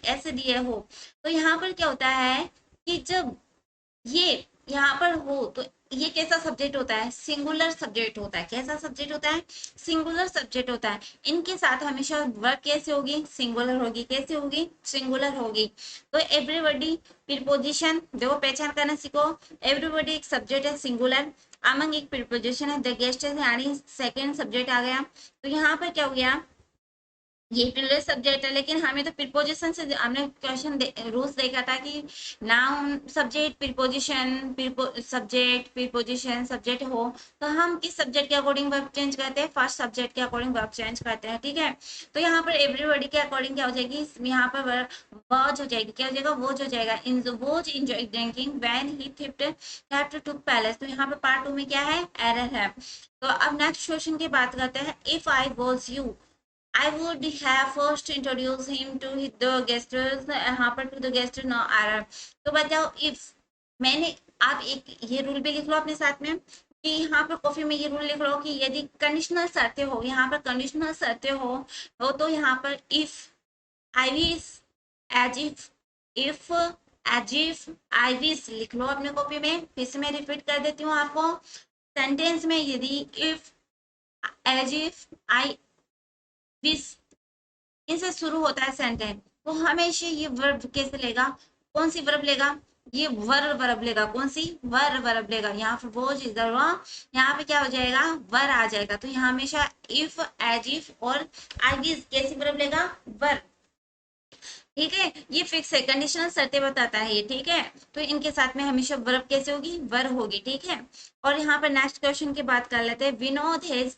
ऐसे दिए हो। तो यहाँ पर क्या होता है कि जब ये यहाँ पर हो तो ये कैसा सब्जेक्ट होता है, सिंगुलर सब्जेक्ट होता है। कैसा सब्जेक्ट होता है, सिंगुलर सब्जेक्ट होता है। इनके साथ हमेशा वर्ब कैसे होगी, सिंगुलर होगी। कैसे होगी, सिंगुलर होगी। तो एवरीबॉडी प्रीपोजिशन, देखो पहचान करना सीखो। एवरीबॉडी एक सब्जेक्ट है सिंगुलर, अमंग एक प्रीपोजिशन है, द गेस्ट है यानी सेकेंड सब्जेक्ट आ गया। तो यहाँ पर क्या हो गया, ये प्लूरल सब्जेक्ट है, लेकिन हमें तो प्रीपोजिशन से हमने क्वेश्चन रूल्स देखा था कि noun subject preposition, subject preposition subject हो तो हम किस सब्जेक्ट के अकॉर्डिंग वर्ब चेंज करते हैं, फर्स्ट सब्जेक्ट के अकॉर्डिंग वर्ब चेंज करते हैं, ठीक है। तो यहाँ पर एवरीबॉडी के अकॉर्डिंग क्या हो जाएगी, यहाँ पर वॉज हो जाएगी, क्या हो जाएगा, वॉज हो जाएगा। In was enjoy drinking when he theft took palace. तो यहाँ पर पार्ट टू में क्या है, एरर है। तो अब नेक्स्ट क्वेश्चन की बात करते हैं। If I was you I would have first introduced him to the guests, यहाँ पर to the guests no error। तो बताओ इफ, मैंने, आप एक ये रूल भी लिख लो अपने साथ में कि यहाँ पर कॉफी में ये रूल लिख लो कि यदि कंडीशनल शर्तें हो, यहाँ पर कंडीशनल शर्तें हो तो यहाँ पर if, I wish, as if, as if, I wish लिख लो अपने कॉपी में। फिर से मैं रिपीट कर देती हूँ आपको। सेंटेंस में यदि if, as if, I wish, इनसे शुरू होता है सेंटेंस, तो हमेशा ये वर्ब कैसे लेगा, कौन सी वर्ब लेगा, ये वर वर्ब लेगा। कौन सी, वर वर्ब लेगा। यहाँ पर वो चीज, यहाँ पे क्या हो जाएगा, वर आ जाएगा। तो यहाँ हमेशा इफ, एज इफ और आई विश कैसी वर्ब लेगा, वर, ठीक है। ये फिक्स है, कंडीशनल शर्तें बताता है ये, ठीक है। तो इनके साथ में हमेशा वर्ब कैसे होगी, वर होगी, ठीक है। और यहाँ पर नेक्स्ट क्वेश्चन की बात कर लेते हैं। Vinod has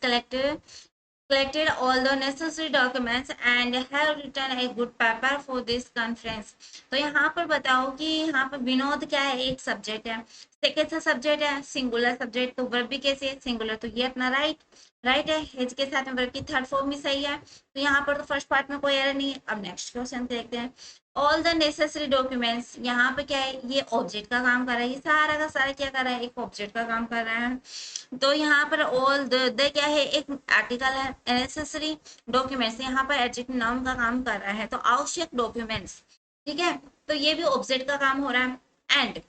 collected all the necessary documents and have written a good paper for this conference। तो यहाँ पर बताओ कि यहाँ पर विनोद क्या है, एक सब्जेक्ट है, सेकेंड सा सब्जेक्ट है, सिंगुलर सब्जेक्ट, तो वर्ब भी कैसे है, सिंगुलर। तो ये अपना राइट राइट है, हेज के साथ में वर्ब की थर्ड फॉर्म भी सही है। तो यहाँ पर तो फर्स्ट पार्ट में कोई एरर नहीं है। अब नेक्स्ट क्वेश्चन देखते हैं। ऑल द नेसेसरी डॉक्यूमेंट्स, यहाँ पे क्या है, ये ऑब्जेक्ट का काम कर रहा है, ये सारा का सारा क्या कर रहा है, एक ऑब्जेक्ट का काम कर रहा है। तो यहाँ पर ऑल द क्या है, एक आर्टिकल है। नेसेसरी डॉक्यूमेंट्स, यहाँ पर एडजेक्टिव नाउन का काम कर रहा है, तो आवश्यक डॉक्यूमेंट्स, ठीक है। तो ये भी ऑब्जेक्ट का काम हो रहा है। एंड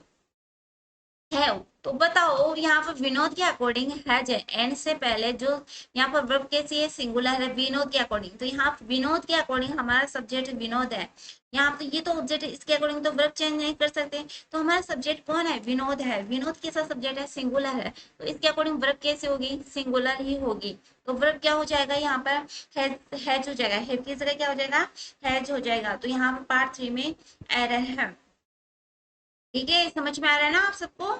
है, तो बताओ यहाँ पर विनोद के अकॉर्डिंग हैज है, एंड से पहले जो यहाँ पर वर्ब कैसी है, सिंगुलर है, विनोद के अकॉर्डिंग। तो यहाँ विनोद के अकॉर्डिंग हमारा सब्जेक्ट विनोद है। यहाँ तो ये तो ऑब्जेक्ट है, इसके अकॉर्डिंग तो वर्ब चेंज नहीं कर सकते। तो हमारा सब्जेक्ट कौन है, विनोद है। विनोद कैसा सब्जेक्ट है, सिंगुलर है, तो इसके अकॉर्डिंग वर्ब कैसे होगी, सिंगुलर ही होगी। तो वर्ब क्या हो जाएगा, यहाँ पर हैज हो जाएगा, हैव की जगह क्या हो जाएगा, हैज हो जाएगा। तो यहाँ पर पार्ट 3 में एरर है, ठीक है। समझ में आ रहा है ना आप सबको,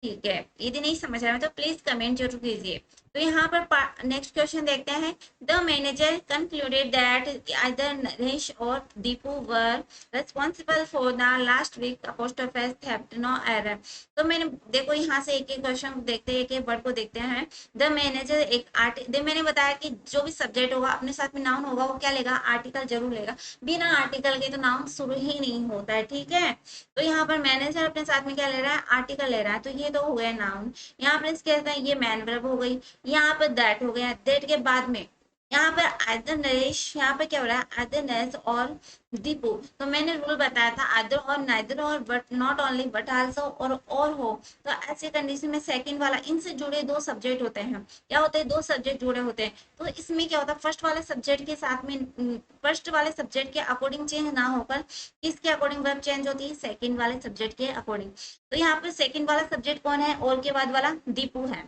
ठीक है, यदि नहीं समझ रहा है तो प्लीज कमेंट जरूर कीजिए। तो यहाँ पर नेक्स्ट क्वेश्चन देखते हैं। The manager concluded that either Naresh और Deepu were responsible for the last week apostrophe theft, no error. तो मैंने देखो यहाँ से एक एक क्वेश्चन देखते हैं, एक एक वर्ड को देखते हैं। द मैनेजर एक मैंने बताया कि जो भी सब्जेक्ट होगा अपने साथ में नाउन होगा वो क्या लेगा, आर्टिकल जरूर लेगा। बिना आर्टिकल के तो नाउन शुरू ही नहीं होता है, ठीक है। तो यहाँ पर मैनेजर अपने साथ में क्या ले रहा है, आर्टिकल ले रहा है, तो ये तो हो गया नाउन। यहाँ पर क्या कहते हैं, ये मैन वर्ब हो गई। यहाँ पर दैट हो गया, दैट के बाद में यहाँ पर आदर नरेश, यहाँ पे क्या हो रहा है, आदर नरेश और दीपू। तो मैंने रूल बताया था आदर और नाइदर और but not only but also और हो। तो ऐसे कंडीशन में सेकंड वाला, इनसे जुड़े दो सब्जेक्ट होते हैं, क्या होते हैं, दो सब्जेक्ट जुड़े होते हैं। तो इसमें क्या होता है, फर्स्ट वाले सब्जेक्ट के साथ में फर्स्ट वाले सब्जेक्ट के अकॉर्डिंग चेंज ना होकर किसके अकॉर्डिंग वर्ब चेंज होती है, सेकंड वाले सब्जेक्ट के अकॉर्डिंग। तो यहाँ पर सेकंड वाला सब्जेक्ट कौन है, और के बाद वाला दीपू है।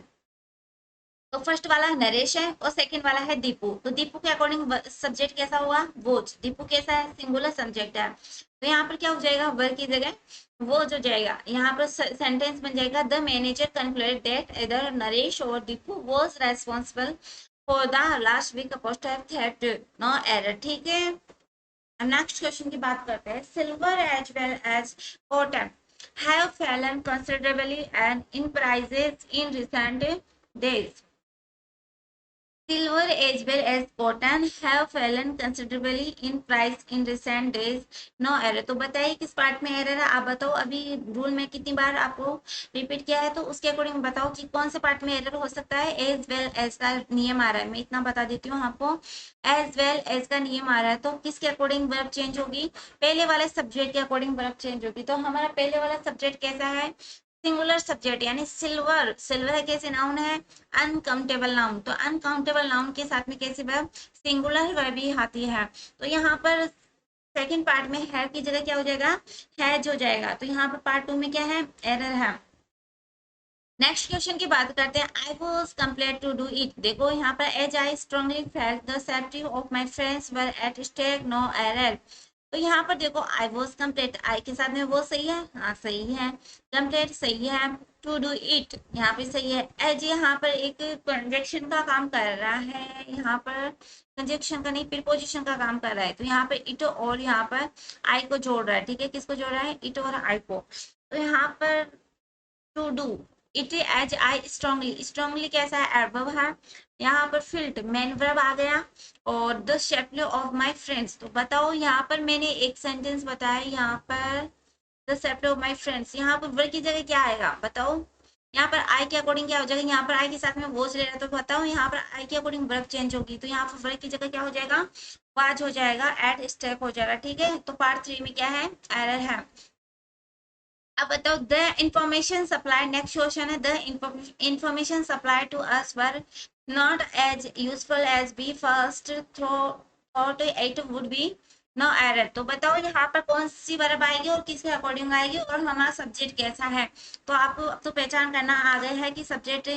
तो फर्स्ट वाला नरेश है और सेकंड वाला है दीपू। तो दीपू के अकॉर्डिंग सब्जेक्ट कैसा हुआ, वो। दीपू कैसा है, सिंगुलर सब्जेक्ट है। तो यहाँ पर क्या हो जाएगा, वर्ब की जगह वो जो जाएगा। यहाँ पर सेंटेंस बन जाएगा, द मैनेजर कंक्लूडेड दैट इधर नरेश और Deepu was responsible for the last week apostrophe theft, no error, ठीक है। नेक्स्ट क्वेश्चन की बात करते हैं। Silver as well as cotton have fallen considerably and in prices in recent days. Silver as well as cotton have fallen considerably in price in recent days. No error. तो बताइए किस part में error है, आप बताओ। अभी rule में कितनी बार आपको रिपीट किया है, तो उसके अकॉर्डिंग बताओ कि कौन से पार्ट में एरर हो सकता है। एज वेल एज का नियम आ रहा है, मैं इतना बता देती हूँ आपको। एज वेल एज का नियम आ रहा है, तो किसके अकॉर्डिंग वर्ब चेंज होगी, पहले वाले सब्जेक्ट के अकॉर्डिंग वर्ब चेंज होगी। तो हमारा पहले वाला सब्जेक्ट कैसा है, सिंगुलर सब्जेक्ट यानी सिल्वर। सिल्वर कैसे नाउन है, अनकाउंटेबल नाउन। तो अनकाउंटेबल नाउन के साथ में कैसे वर्ब, सिंगुलर वर्ब ही आती है। तो यहाँ पर सेकंड पार्ट में है की जगह क्या हो जाएगा, हैज हो जाएगा। तो यहाँ पर पार्ट टू में क्या है, एरर है। नेक्स्ट क्वेश्चन की बात करते हैं। I was complete to do it. देखो यहाँ पर as I strongly felt the safety of my friends were at stake, no error. तो यहाँ पर देखो आई वॉज कंप्लेट, आई के साथ में वो सही है, हाँ सही है। कंप्लेट सही है, टू डू इट यहाँ पे सही है। एज यहाँ पर एक कंजक्शन का काम कर रहा है, यहाँ पर कंजक्शन का नहीं प्रीपोजिशन का काम कर रहा है। तो यहाँ पर इट और यहाँ पर आई को जोड़ रहा है, ठीक है। किसको जोड़ रहा है, इट और आई को। तो यहाँ पर to do it as I strongly, strongly कैसा है, एडवर्ब है। यहाँ पर फिल्ट मेन वर्ब आ गया, और द शेप्ली ऑफ माई फ्रेंड्स। तो बताओ यहाँ पर मैंने एक सेंटेंस बताया, यहाँ पर द शेप्ली ऑफ माई फ्रेंड्स, यहाँ पर वर्ब की जगह क्या आएगा बताओ। यहाँ पर आई के अकॉर्डिंग क्या हो जाएगा, यहाँ पर आई के साथ में वॉज ले रहा है, तो बताओ यहाँ पर आई के अकॉर्डिंग वर्ब चेंज होगी। तो यहाँ पर वर्ब की जगह क्या हो जाएगा, वाज हो जाएगा, एट स्टेप हो जाएगा, ठीक है। तो पार्ट थ्री में क्या है, एरर है। अब बताओ, the information supply, next question है। The information supply to us were not as useful as we first through thought it would be, no error. तो बताओ यहाँ पर कौन सी वर्ब आएगी और किसके अकॉर्डिंग आएगी, और हमारा सब्जेक्ट कैसा है। तो आपको अब तो पहचान करना आ गया है कि सब्जेक्ट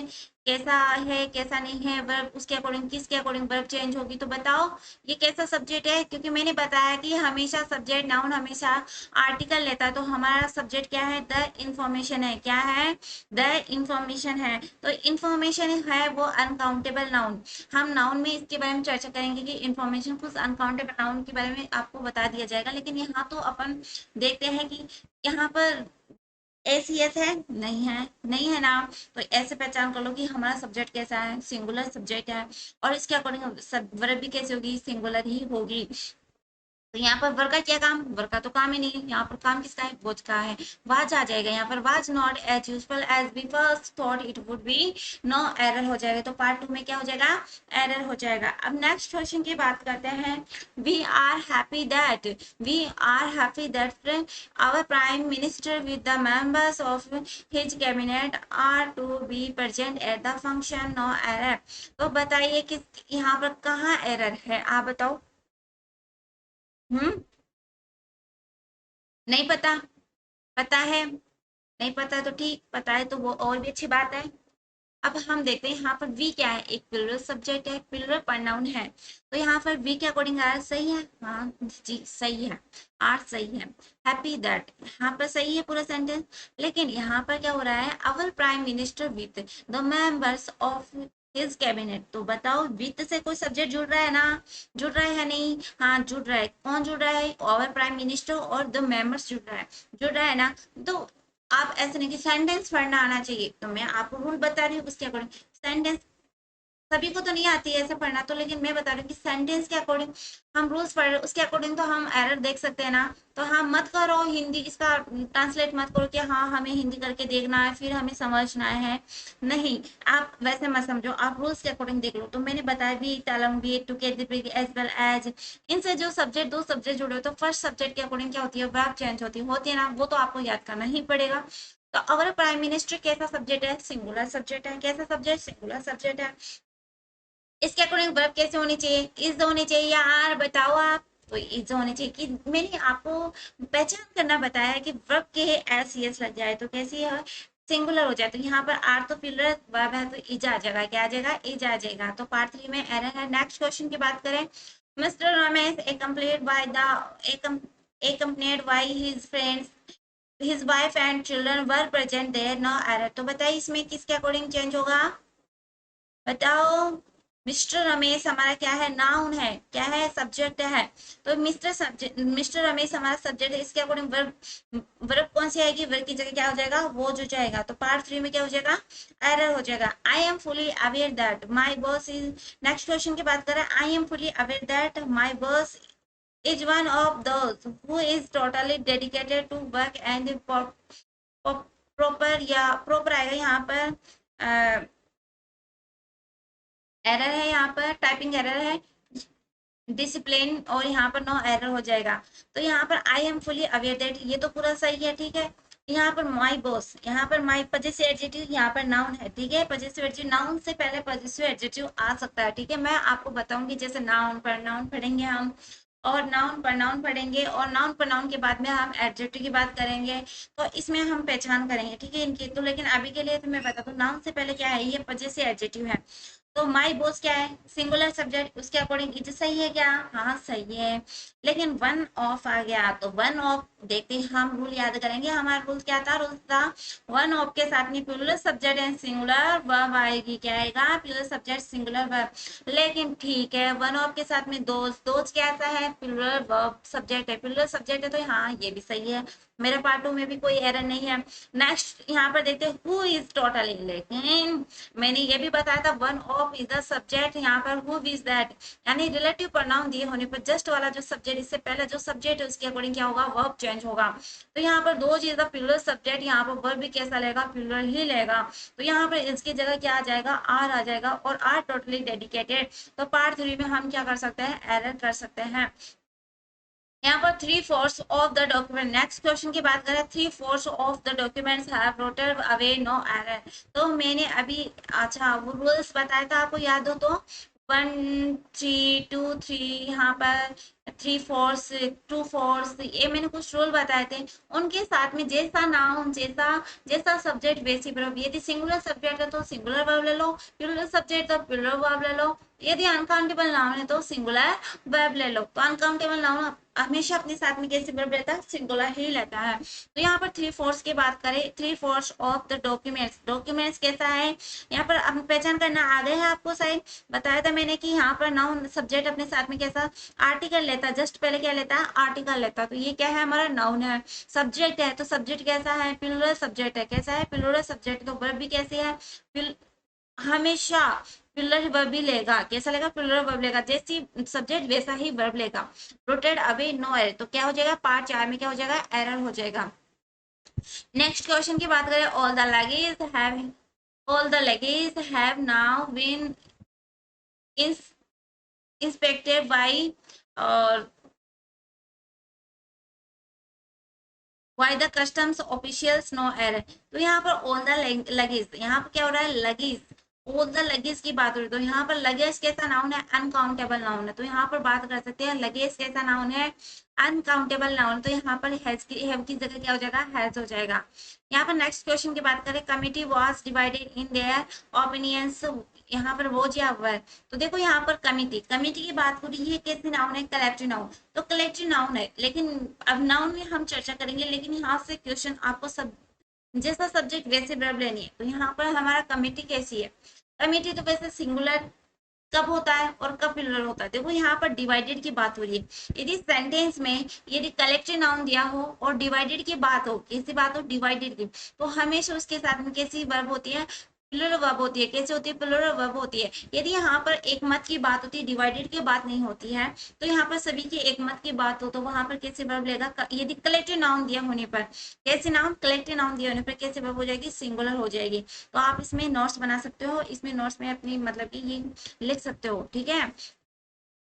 कैसा है कैसा नहीं है, वर्ब उसके अकॉर्डिंग किसके अकॉर्डिंग वर्ब चेंज होगी। तो बताओ ये कैसा सब्जेक्ट है, क्योंकि मैंने बताया कि हमेशा सब्जेक्ट नाउन हमेशा आर्टिकल लेता है। तो हमारा सब्जेक्ट क्या है, द इंफॉर्मेशन है, क्या है, द इंफॉर्मेशन है। तो इंफॉर्मेशन है वो अनकाउंटेबल नाउन। हम नाउन में इसके बारे में चर्चा करेंगे कि इंफॉर्मेशन कुछ अनकाउंटेबल नाउन के बारे में आपको बता दिया जाएगा। लेकिन यहाँ तो अपन देखते हैं कि यहाँ पर एसीएस है, नहीं है, नहीं है ना। तो ऐसे पहचान कर लो कि हमारा सब्जेक्ट कैसा है, सिंगुलर सब्जेक्ट है, और इसके अकॉर्डिंग वर्ब भी कैसे होगी, सिंगुलर ही होगी। तो यहाँ पर वर्क का क्या काम, वर्क का तो काम ही नहीं है, यहाँ पर काम किसका है, बोझ का है। वाज आ जाएगा, यहाँ पर was not as useful as we first thought it would be, no error हो जाएगा। तो पार्ट टू में क्या हो जाएगा, एरर हो जाएगा। अब नेक्स्ट क्वेश्चन की बात करते हैं। We are happy that our prime minister with the members of his cabinet are to be present at the function, no error. तो बताइए कि यहाँ पर कहाँ एरर है, आप बताओ। हम्म, नहीं पता, पता है, नहीं पता तो ठीक, पता है तो वो और भी अच्छी बात है। अब हम देखते हैं यहाँ पर वी क्या है, एक प्लूरल सब्जेक्ट है, प्लूरल प्रोनाउन है, तो यहाँ पर वी के अकॉर्डिंग आर सही है, हाँ जी सही है, आर सही है। हैप्पी दैट यहाँ पर सही है पूरा सेंटेंस, लेकिन यहाँ पर क्या हो रहा है, our prime minister with the members of his cabinet, तो बताओ वित्त से कोई सब्जेक्ट जुड़ रहा है ना, जुड़ रहा है या नहीं, हाँ जुड़ रहा है, कौन जुड़ रहा है, अवर प्राइम मिनिस्टर और द मेंबर्स जुड़ रहा है ना। तो आप ऐसे नहीं कि सेंटेंस पढ़ना आना चाहिए, तो मैं आपको रूल बता रही हूँ उसके अकॉर्डिंग सेंटेंस, सभी को तो नहीं आती है ऐसे पढ़ना, तो लेकिन मैं बता रही हूँ कि सेंटेंस के अकॉर्डिंग हम रूल्स पढ़ रहे हैं, उसके अकॉर्डिंग तो हम एरर देख सकते हैं ना। तो हाँ मत करो हिंदी इसका ट्रांसलेट मत करो कि हाँ हमें हिंदी करके देखना है फिर हमें समझना है, नहीं, आप वैसे मत समझो, आप रूल्स के अकॉर्डिंग देख लो। तो मैंने बताया भी तलंग भी टुगेदर एज वेल एज, इनसे जो सब्जेक्ट दो सब्जेक्ट जुड़े हो तो फर्स्ट सब्जेक्ट के अकॉर्डिंग क्या होती है, वर्ब चेंज होती है ना, वो तो आपको याद करना ही पड़ेगा। तो अगर प्राइम मिनिस्टर कैसा सब्जेक्ट है, सिंगुलर सब्जेक्ट है, कैसा सब्जेक्ट, सिंगुलर सब्जेक्ट है, इसके अकॉर्डिंग वर्ब कैसे होनी चाहिए, इज होनी चाहिए या आर, बताओ आप। तो इज होनी चाहिए कि मैंने आपको पहचान करना बताया है कि वर्ब के एस यस लग जाए तो कैसी है, सिंगुलर हो जाए, तो यहाँ पर आर तो प्लूरल वर्ब है तो इज आ जाएगा, क्या आ जाएगा, इज आ जाएगा। तो पार्ट 3 में एरर है। नेक्स्ट क्वेश्चन की बात करें, mister Ramesh accompanied by the accompanied by his friends, his wife and children were present there, no error। तो बताइए इसमें किसके अकॉर्डिंग चेंज होगा, बताओ। मिस्टर रमेश हमारा क्या है, नाउन है, क्या है, सब्जेक्ट है, तो मिस्टर रमेश हमारा सब्जेक्ट है, इसके अकॉर्डिंग वर्ब, वर्ब कौन सी आएगी, वर्ब की जगह क्या हो जाएगा, वो जो जाएगा। तो पार्ट 3 में क्या हो जाएगा, एरर हो जाएगा। I am fully aware that my boss is, next question की बात करें, I am fully aware that my boss is one of those who is totally dedicated to work and proper, या proper आएगा यहाँ पर, error है यहाँ पर, टाइपिंग एरर है, डिसिप्लिन, और यहाँ पर नो एरर हो जाएगा। तो यहाँ पर I am fully aware that ये तो पूरा सही है, ठीक है। यहाँ पर माई बॉस, यहाँ पर माई पजेसिव एडजेक्टिव, यहाँ पर नाउन है, ठीक है, पजेसिव एडजेक्टिव, नाउन से पहले पजेसिव एडजेक्टिव आ सकता है, ठीक है। मैं आपको बताऊंगी जैसे नाउन पर नाउन पढ़ेंगे हम, और नाउन पर नाउन पढ़ेंगे, और नाउन पर नाउन के बाद में हम एडजेक्टिव की बात करेंगे, तो इसमें हम पहचान करेंगे, ठीक है इनकी। तो लेकिन अभी के लिए तो मैं बता दूं, नाउन से पहले क्या है, ये पजेसिव एडजेक्टिव है। तो माई बोस क्या है, सिंगुलर सब्जेक्ट, उसके अकॉर्डिंग इज सही है क्या, हाँ सही है। लेकिन वन ऑफ आ गया, तो वन ऑफ देखते हैं, हम रूल याद करेंगे, हमारा रूल क्या था, रूल था वन ऑफ के साथ में plural subject and singular verb आएगी, क्या आएगा, प्लूरल सब्जेक्ट सिंगुलर वर्ब। लेकिन ठीक है, वन ऑफ के साथ में दोज, दोज कैसा है, प्लूरल वर्ब सब्जेक्ट है, प्लूरल सब्जेक्ट है, तो हाँ ये भी सही है, मेरे पार्ट 2 में भी कोई एरर नहीं है। नेक्स्ट यहाँ पर देखते हैं हु इज टोटली, लेकिन मैंने ये भी बताया था one of is the subject, यहाँ पर हु इज दैट, यानी रिलेटिव प्रोनाउन दिए होने पर जस्ट वाला जो सब्जेक्ट, इससे पहले जो सब्जेक्ट है उसके अकॉर्डिंग क्या होगा, वर्ब चेंज होगा। तो यहाँ पर दो चीज द प्लूरल सब्जेक्ट, यहाँ पर वर्ब भी कैसा लेगा, प्लूरल ही लेगा। तो यहाँ पर इसकी जगह क्या आ जाएगा, आर आ जाएगा, और आर टोटली डेडिकेटेड। तो पार्ट 3 में हम क्या कर सकते हैं, एरर कर सकते हैं। यहाँ पर 3/4 of the document, next question की बात करें, 3/4 of the documents have rotted away, no error. तो मैंने अभी, अच्छा वो रूल्स बताया था आपको याद हो तो, 1 3 2 3, यहाँ पर 3/4 2/4, ये मैंने कुछ रूल बताए थे, उनके साथ में जैसा नाउन, जैसा जैसा सब्जेक्ट वैसी वर्ब, यदि सिंगुलर सब्जेक्ट है तो सिंगुलर वर्ब ले लो, प्लूरल सब्जेक्ट तो प्लूरल वर्ब ले लो, यदि अनकाउंटेबल नाउन है तो सिंगुलर वर्ब ले लो। तो अनकाउंटेबल नाउन हमेशा अपने साथ में कैसे वर्ब लेता है, सिंगुलर ही लेता है। तो यहाँ पर 3/4 की बात करें, 3/4 ऑफ द डॉक्यूमेंट्स, डॉक्यूमेंट्स कैसा है, यहाँ पर अब पहचान करना आ गया है आपको, शायद बताया था मैंने कि यहाँ पर नाउन सब्जेक्ट अपने साथ में कैसा आर्टिकल लेता है, जस्ट पहले क्या लेता है, आर्टिकल लेता है। तो ये क्या है, हमारा नाउन है। सब्जेक्ट है तो सब्जेक्ट कैसा है, प्लूरल सब्जेक्ट है, कैसा है, प्लूरल सब्जेक्ट। तो वर्ब भी कैसे है, हमेशा प्लूरल वर्ब ही लेगा, कैसा लेगा, प्लूरल वर्ब लेगा, जैसी सब्जेक्ट वैसा ही वर्ब लेगा। रोटेड अवे नो एरर, तो क्या हो जाएगा, पार्ट 4 में क्या हो जाएगा, एरर हो जाएगा। नेक्स्ट क्वेश्चन की बात करें, all the luggage have now been inspected by, or by the customs officials no error. तो यहाँ पर ऑल द लगेज, यहाँ पर क्या हो रहा है, लगेज, ऑल द लगेज की बात हो रही है, तो यहाँ पर लगेज कैसा नाउन है, अनकाउंटेबल नाउन है, तो यहाँ पर बात कर सकते हैं लगेज कैसा नाउन है, अनकाउंटेबल नाउन, तो यहाँ पर हैव की जगह क्या हो जाएगा, हैज हो जाएगा। यहाँ पर नेक्स्ट क्वेश्चन की बात करें, committee was divided in their opinions, यहाँ पर वो या वर, तो देखो यहाँ पर कमिटी, कमिटी की बात हो रही है, कैसे नाउन है, कलेक्टिव नाउन, तो कलेक्टिव नाउन है, लेकिन अब नाउन में हम चर्चा करेंगे, लेकिन यहाँ से क्वेश्चन आपको सब जैसा सब्जेक्ट वैसे वर्ब लेनी है, तो यहाँ पर हमारा कमिटी कैसी है, कमिटी तो वैसे सिंगुलर कब होता है और कब प्लूरल होता है, देखो यहाँ पर डिवाइडेड की बात हो रही है, यदि सेंटेंस में यदि कलेक्टिव नाउन दिया हो और डिवाइडेड की बात हो, कैसी बात हो, डिवाइडेड की, तो हमेशा उसके साथ में कैसी वर्ब होती है, प्लूरल वर्ब होती है, कैसे होती है, प्लूरल वर्ब होती है। यदि यहाँ पर एक मत की बात होती है, डिवाइडेड की बात नहीं होती है, तो यहाँ पर सभी की एक मत की बात हो, तो वहां पर कैसे वर्ब लेगा, यदि कलेक्टिव नाउन दिया होने पर, कैसे नाउन, कलेक्टिव नाउन दिया होने पर कैसे वर्ब हो जाएगी, सिंगुलर हो जाएगी। तो आप इसमें नोट्स बना सकते हो, इसमें नोट्स में अपनी मतलब कि ये लिख सकते हो, ठीक है।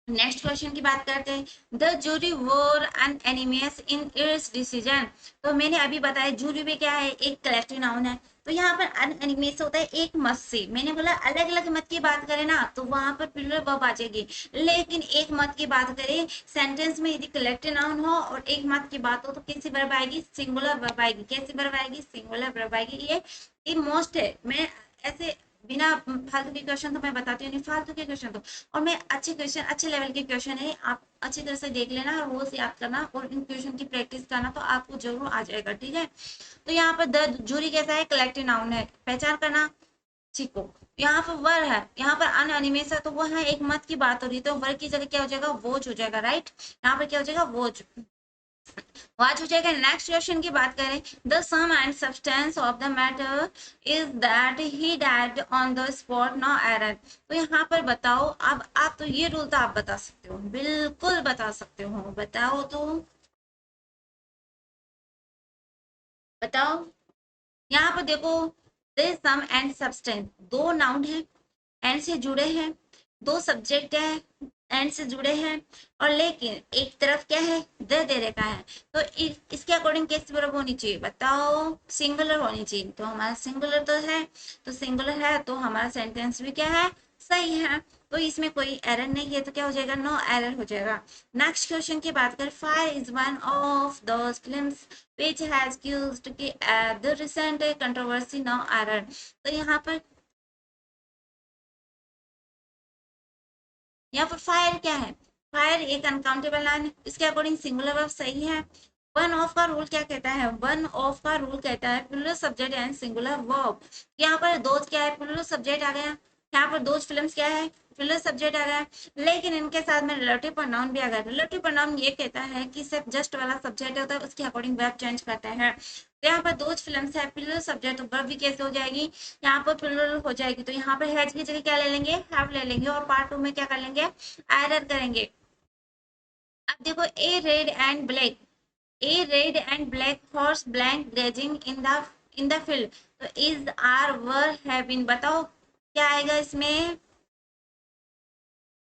नेक्स्ट क्वेश्चन की बात करते हैं, द जूरी वोर एन एनिमियस इन इट्स डिसीजन, तो मैंने अभी बताया जूरी में क्या है, एक कलेक्टिव नाउन है, तो यहाँ पर अन एनिमियस होता है एक मत से, मैंने बोला अलग अलग मत की बात करें ना तो वहां पर प्लूरल वर्ब आ जाएगी, लेकिन एक मत की बात करें सेंटेंस में, यदि कलेक्टिव नाउन हो और एक मत की बात हो, तो कैसी वर्ब आएगी, सिंगुलर वर्ब आएगी, कैसी वर्ब आएगी, सिंगुलर वर्ब आएगी। ये मोस्ट है, मैं ऐसे बिना फालतू के क्वेश्चन तो मैं बताती हूँ नहीं, फालतू के क्वेश्चन तो, और मैं अच्छे क्वेश्चन, अच्छे लेवल के क्वेश्चन है, आप अच्छी तरह से देख लेना और वो से याद करना और इन क्वेश्चन की प्रैक्टिस करना, तो आपको जरूर आ जाएगा, ठीक है। तो यहाँ पर द जूरी कैसा है, कलेक्टिव नाउन है, पहचान करना सीखो। यहाँ पर वर है, यहाँ पर अन एनिमेस है, तो वो है एक मत की बात हो रही है, तो वर की जगह क्या हो जाएगा, वोज हो जाएगा, राइट, यहाँ पर क्या हो जाएगा, वोज, वाच हो जाएगा। नेक्स्ट क्वेश्चन की बात करें, the sum and substance of the matter is that he died on the spot, no error, तो यहाँ पर बताओ, अब आप तो ये रूल तो आप बता सकते हो, बिल्कुल बता सकते हो, बताओ तो, बताओ। यहाँ पर देखो, द सम एंड सब्सटेंस, दो नाउन है, एंड से जुड़े हैं, दो सब्जेक्ट है, एंड से जुड़े हैं, और लेकिन एक तरफ क्या है, दे रखा है, तो इसके अकॉर्डिंग कैसी वर्ब होनी चाहिए, बताओ, सिंगुलर होनी चाहिए, तो हमारा सिंगुलर तो है, तो सिंगुलर है तो हमारा सेंटेंस भी क्या है, सही है, तो इसमें कोई एरर नहीं है, तो क्या हो जाएगा, नो एरर हो जाएगा। नेक्स्ट क्वेश्चन की बात करें, fire is one of those films which has caused the recent controversy, now error, तो यहाँ पर, यहाँ पर फायर क्या है, फायर एक अनकाउंटेबल नाउन है, इसके अकॉर्डिंग सिंगुलर वर्ब सही है। वन ऑफ का रूल क्या कहता है, वन ऑफ का रूल कहता है plural subject and singular verb, यहाँ पर दोस्त क्या है, प्लूरल सब्जेक्ट आ गया, यहाँ पर दोस्त फिल्म्स क्या है, प्लूरल सब्जेक्ट आ गया, लेकिन इनके साथ में रिलेटिव प्रोनाउन भी आ गया। रिलेटिव प्रोनाउन ये कहता है कि सिर्फ जस्ट वाला सब्जेक्ट होता है, उसके अकॉर्डिंग वर्ब चेंज करता है, तो यहाँ पर दोस्त फिल्म्स है, प्लूरल सब्जेक्ट, तो वर्ब भी कैसे हो जाएगी, यहाँ पर प्लूरल हो जाएगी, तो यहाँ पर हैज की जगह क्या ले लेंगे, हैव ले लेंगे, और पार्ट टू में क्या कर लेंगे, एरर करेंगे। अब देखो, a red and black, a red and black horse blank grazing in the field, तो is are were have been, बताओ क्या आएगा इसमें,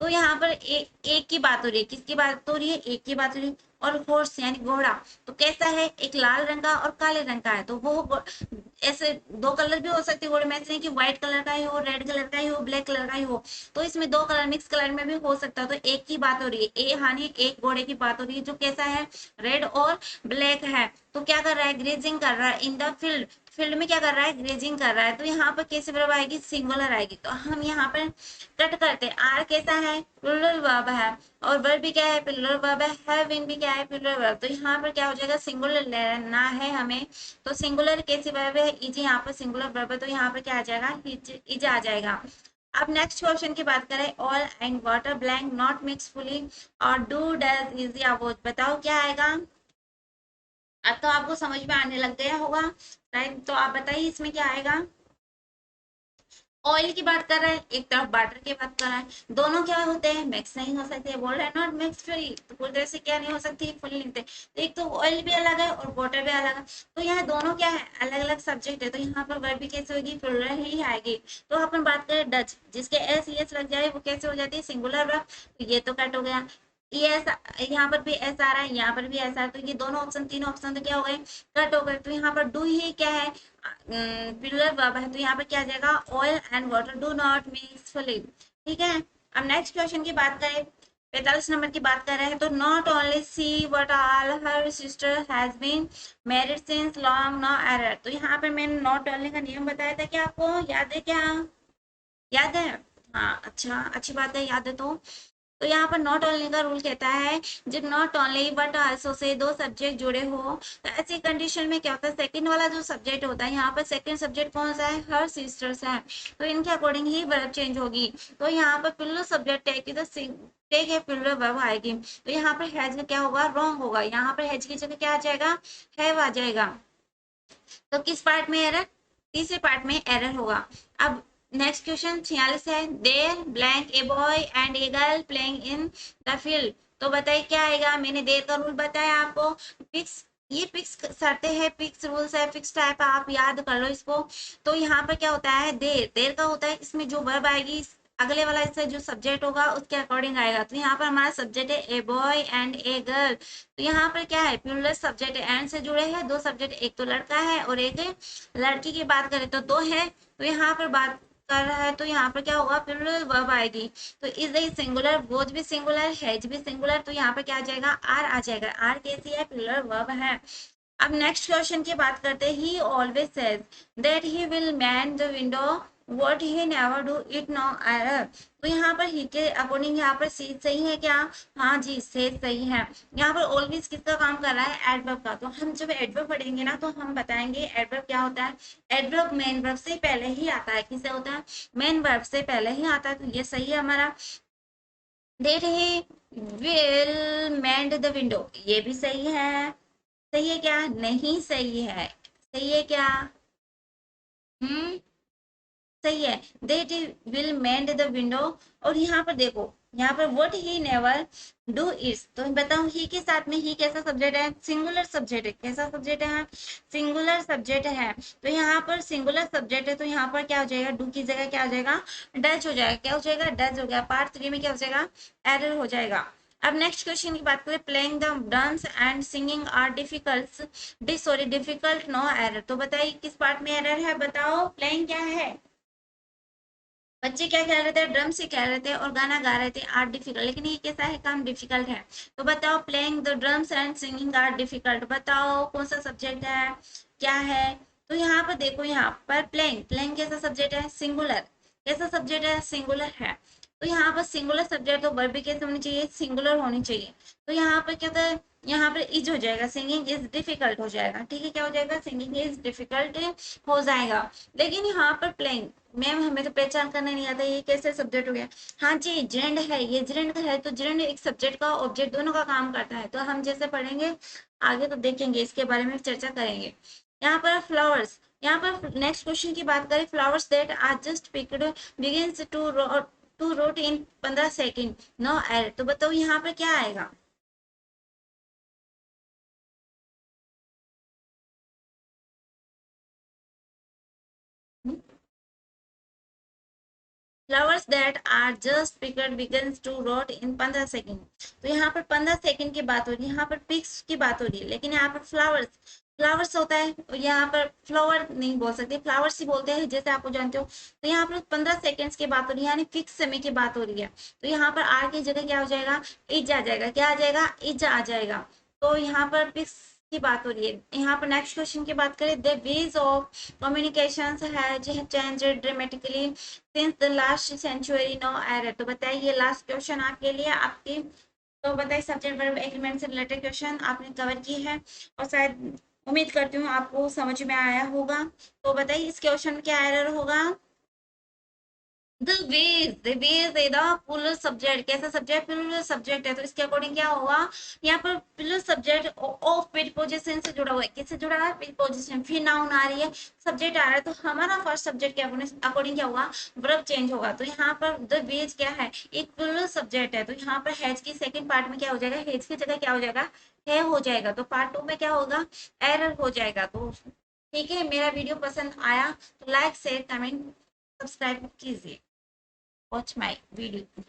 तो यहाँ पर एक की बात हो रही है, किसकी बात हो रही है, एक की बात हो रही है, और हॉर्स यानी घोड़ा, तो कैसा है, एक लाल रंग का और काले रंग का है, तो वो ऐसे दो कलर भी हो सकते हैं घोड़े में, ऐसे नहीं कि व्हाइट कलर का ही हो, रेड कलर का ही हो, ब्लैक कलर का ही हो, तो इसमें दो कलर मिक्स कलर में भी हो सकता है, तो एक की बात हो रही है, ए हानि एक घोड़े की बात हो रही है, जो कैसा है, रेड और ब्लैक है, तो क्या कर रहा है, ग्रेजिंग कर रहा है इन द फील्ड, फील्ड में क्या कर रहा है, ग्रेजिंग कर रहा है, तो यहाँ पर कैसे वर्ब आएगी, सिंगुलर आएगी, तो हम यहाँ पर कट करते, आर कैसा है, प्लूरल वर्ब है, और वर्ब भी क्या है, प्लूरल वर्ब है, हैव बीन भी क्या है, प्लूरल वर्ब, तो यहाँ पर क्या हो जाएगा, सिंगुलर लेना है हमें, तो सिंगुलर कैसी वर्ब है, इज, यहाँ पर सिंगुलर वर्ब है, तो यहाँ पर क्या आ जाएगा, इज आ जाएगा। अब नेक्स्ट क्वेश्चन की बात करें, all and water blank not mix fully, और डू डज इज या वो, बताओ क्या आएगा, अब तो आपको समझ में आने लग गया होगा, राइट, तो आप बताइए इसमें क्या आएगा। ऑयल की बात कर रहा है, एक तरफ वाटर की बात कर रहा है, दोनों क्या होते हैं, मिक्स नहीं हो सकते, बोल रहे हैं नॉट मिक्स फुली, तो पूरी तरह से क्या नहीं हो सकती, फुली नहीं, तो एक तो ऑयल भी अलग है और वाटर भी अलग है, तो यहाँ दोनों क्या है, अलग अलग सब्जेक्ट है, तो यहाँ पर वर्ब भी कैसे होगी, प्लूरल ही आएगी। तो अपन बात करें डच, जिसके एस यस लग जाए वो कैसे हो जाती है, सिंगुलर वर्ब, तो ये तो कट हो गया। ये ऐसा, यहाँ पर भी ऐसा आ रहा है, यहाँ पर भी ऐसा है, तो ये दोनों ऑप्शन, तीनों ऑप्शन तो क्या हो गए, कट हो गए। तो यहाँ पर डू ही क्या है, प्लूरल वर्ब है, तो यहाँ पर क्या आ जाएगा, oil and water do not mix fully. ठीक है। अब नेक्स्ट क्वेश्चन की बात करें, 45 नंबर की बात कर रहे हैं, तो not only she but all her sister has been married since long no error. तो यहाँ पर मैंने नॉट ओनली का नियम बताया था, क्या आपको याद है क्या, याद है? हाँ, अच्छा, अच्छी बात है, याद है तो यहाँ पर नॉट ओनली का रूल कहता है, जब not only but also say दो सब्जेक्ट जुड़े हो, तो ऐसी कंडीशन में क्या होता है, सेकंड वाला जो सब्जेक्ट होता है, यहाँ पर सेकंड सब्जेक्ट कौन सा है, हर सिस्टर्स है, तो इनके अकॉर्डिंग ही वर्ब चेंज होगी। तो यहाँ पर पिल्लो सब्जेक्ट टेक की टेक है पिल्लो वर्ब आएगी, तो यहाँ पर हैज का क्या होगा, रॉन्ग होगा, यहाँ पर हैज की जगह क्या आ जाएगा, हैव आ जाएगा। तो किस पार्ट में एरर, तीसरे पार्ट में एरर होगा। अब नेक्स्ट क्वेश्चन 46 है, there blank a boy and a girl playing in the field. तो बताइए क्या आएगा, मैंने देर का रूल बताया आपको, फिक्स, ये फिक्स शर्तें हैं, फिक्स रूल्स है, फिक्स टाइप, आप याद कर लो इसको। तो यहाँ पर क्या होता है, देर, देर का होता है, इसमें जो वर्ब आएगी, अगले वाला इससे जो सब्जेक्ट होगा उसके अकॉर्डिंग आएगा। तो यहाँ पर हमारा सब्जेक्ट है ए बॉय एंड ए गर्ल, तो यहाँ पर क्या है, प्लूरल सब्जेक्ट एंड से जुड़े हैं दो सब्जेक्ट, एक तो लड़का है और एक लड़की की बात करें तो दो है, तो यहाँ पर बात कर रहा है, तो यहाँ पर क्या होगा, प्लूरल वर्ब आएगी। तो इज द सिंगुलर, वोज भी सिंगुलर, हैज भी सिंगुलर, तो यहाँ पर क्या आ जाएगा, आर आ जाएगा, आर कैसी है, प्लूरल वर्ब है। अब नेक्स्ट क्वेश्चन की बात करते हैं, he always says that he will man the window what he never do it no error. तो यहाँ पर ही के अकॉर्डिंग यहाँ पर सी सही है क्या, हाँ जी, से सही है। यहाँ पर ऑलवेज किसका काम कर रहा है, एडवर्ब का। तो हम जब एडवर्ब पढ़ेंगे ना, तो हम बताएंगे एडवर्ब क्या होता है, एडवर्ब मेन वर्ब से पहले ही आता है, किससे होता है, मेन वर्ब से पहले ही आता है, तो ये सही है हमारा। That he will mend the window, ये भी सही है, सही है क्या, नहीं सही है, सही है क्या, हम्म, सही है, that will mend the window. और यहाँ पर देखो, यहाँ पर what he never do is, तो बताऊं ही के साथ में ही कैसा सब्जेक्ट है, सिंगुलर सब्जेक्ट है, कैसा सब्जेक्ट है, सिंगुलर सब्जेक्ट है। तो यहाँ पर सिंगुलर सब्जेक्ट है, तो यहाँ पर क्या हो जाएगा, डू की जगह क्या हो जाएगा, डज हो जाएगा, क्या हो जाएगा, डज हो गया। पार्ट 3 में क्या हो जाएगा, एरर हो जाएगा। अब नेक्स्ट क्वेश्चन की बात करें, playing the dance and singing are difficult, sorry difficult no error. तो बताइए किस पार्ट में एरर है, बताओ, प्लेइंग क्या है, बच्चे क्या कह रहे थे, ड्रम से कह रहे थे और गाना गा रहे थे, आर्ट डिफिकल्ट, लेकिन ये कैसा है, काम डिफिकल्ट है। तो बताओ, playing the drums and singing art difficult, बताओ कौन सा सब्जेक्ट है, क्या है। तो यहाँ पर देखो, यहाँ पर प्लेइंग, प्लेइंग कैसा सब्जेक्ट है, सिंगुलर, कैसा सब्जेक्ट है, सिंगुलर है। तो यहाँ पर सिंगुलर सब्जेक्ट, तो वर्ब भी कैसे होनी चाहिए, सिंगुलर होनी चाहिए। तो यहाँ पर क्या होता है, यहाँ पर इज हो जाएगा, सिंगिंग इज डिफिकल्ट हो जाएगा, ठीक है, क्या हो जाएगा, सिंगिंग इज डिफिकल्ट हो जाएगा। लेकिन यहाँ पर प्लेइंग, मैम हमें तो पहचान करना नहीं आता, ये कैसे सब्जेक्ट हो गया, हाँ जी, जेंड है, ये जेंड है, तो जेंड एक सब्जेक्ट का ऑब्जेक्ट दोनों का काम करता है। तो हम जैसे पढ़ेंगे आगे तो देखेंगे, इसके बारे में चर्चा करेंगे। यहाँ पर फ्लावर्स, यहाँ पर नेक्स्ट क्वेश्चन की बात करें, flowers that are just picked begins to rot in 15 second no error. तो बताओ यहाँ पर क्या आएगा, flowers that are just picked begins to rot in 15 second. तो यहाँ पर 15 सेकेंड की बात हो रही है, यहाँ पर पिक्स की बात हो रही है, लेकिन यहाँ पर फ्लावर्स, फ्लावर्स होता है, और यहाँ पर फ्लावर नहीं बोल सकते, फ्लावर्स ही बोलते हैं, जैसे आपको जानते हो। तो यहाँ पर 15 सेकेंड्स की बात हो रही है, यानी फिक्स समय की बात हो रही है। तो यहाँ पर आर की जगह क्या हो जाएगा, इज आ जाएगा, क्या आ जाएगा, इज आ जाएगा। तो यहाँ पर फिक्स की बात हो रही है। यहाँ पर नेक्स्ट क्वेश्चन की बात करें, the ways of communication has changed dramatically since the last century no error. तो बताइए, ये लास्ट क्वेश्चन आपके लिए, आपकी, तो बताइए सब्जेक्ट वर्ब एग्रीमेंट से रिलेटेड क्वेश्चन आपने कवर की है, और शायद उम्मीद करती हूँ आपको समझ में आया होगा। तो बताइए इस क्वेश्चन में क्या एरर होगा, the ways is the plural subject, कैसा सब्जेक्ट, plural सब्जेक्ट है, तो इसके अकॉर्डिंग क्या होगा, यहाँ पर plural सब्जेक्ट ऑफ प्रीपोजिशन से जुड़ा हुआ है, किससे जुड़ा है, प्रीपोजिशन, फिर नाउन आ रही है, सब्जेक्ट आ रहा है, तो हमारा फर्स्ट सब्जेक्ट के अकॉर्डिंग क्या होगा, वर्ब चेंज होगा। तो यहाँ पर द वेज क्या है, एक प्लूरल सब्जेक्ट है, तो यहाँ पर हैज की सेकंड पार्ट में क्या हो जाएगा, हैज की जगह क्या हो जाएगा, है हो जाएगा। तो पार्ट 2 में क्या होगा, एरर हो जाएगा। तो ठीक है, मेरा वीडियो पसंद आया तो लाइक शेयर कमेंट सब्सक्राइब कीजिए, watch my video.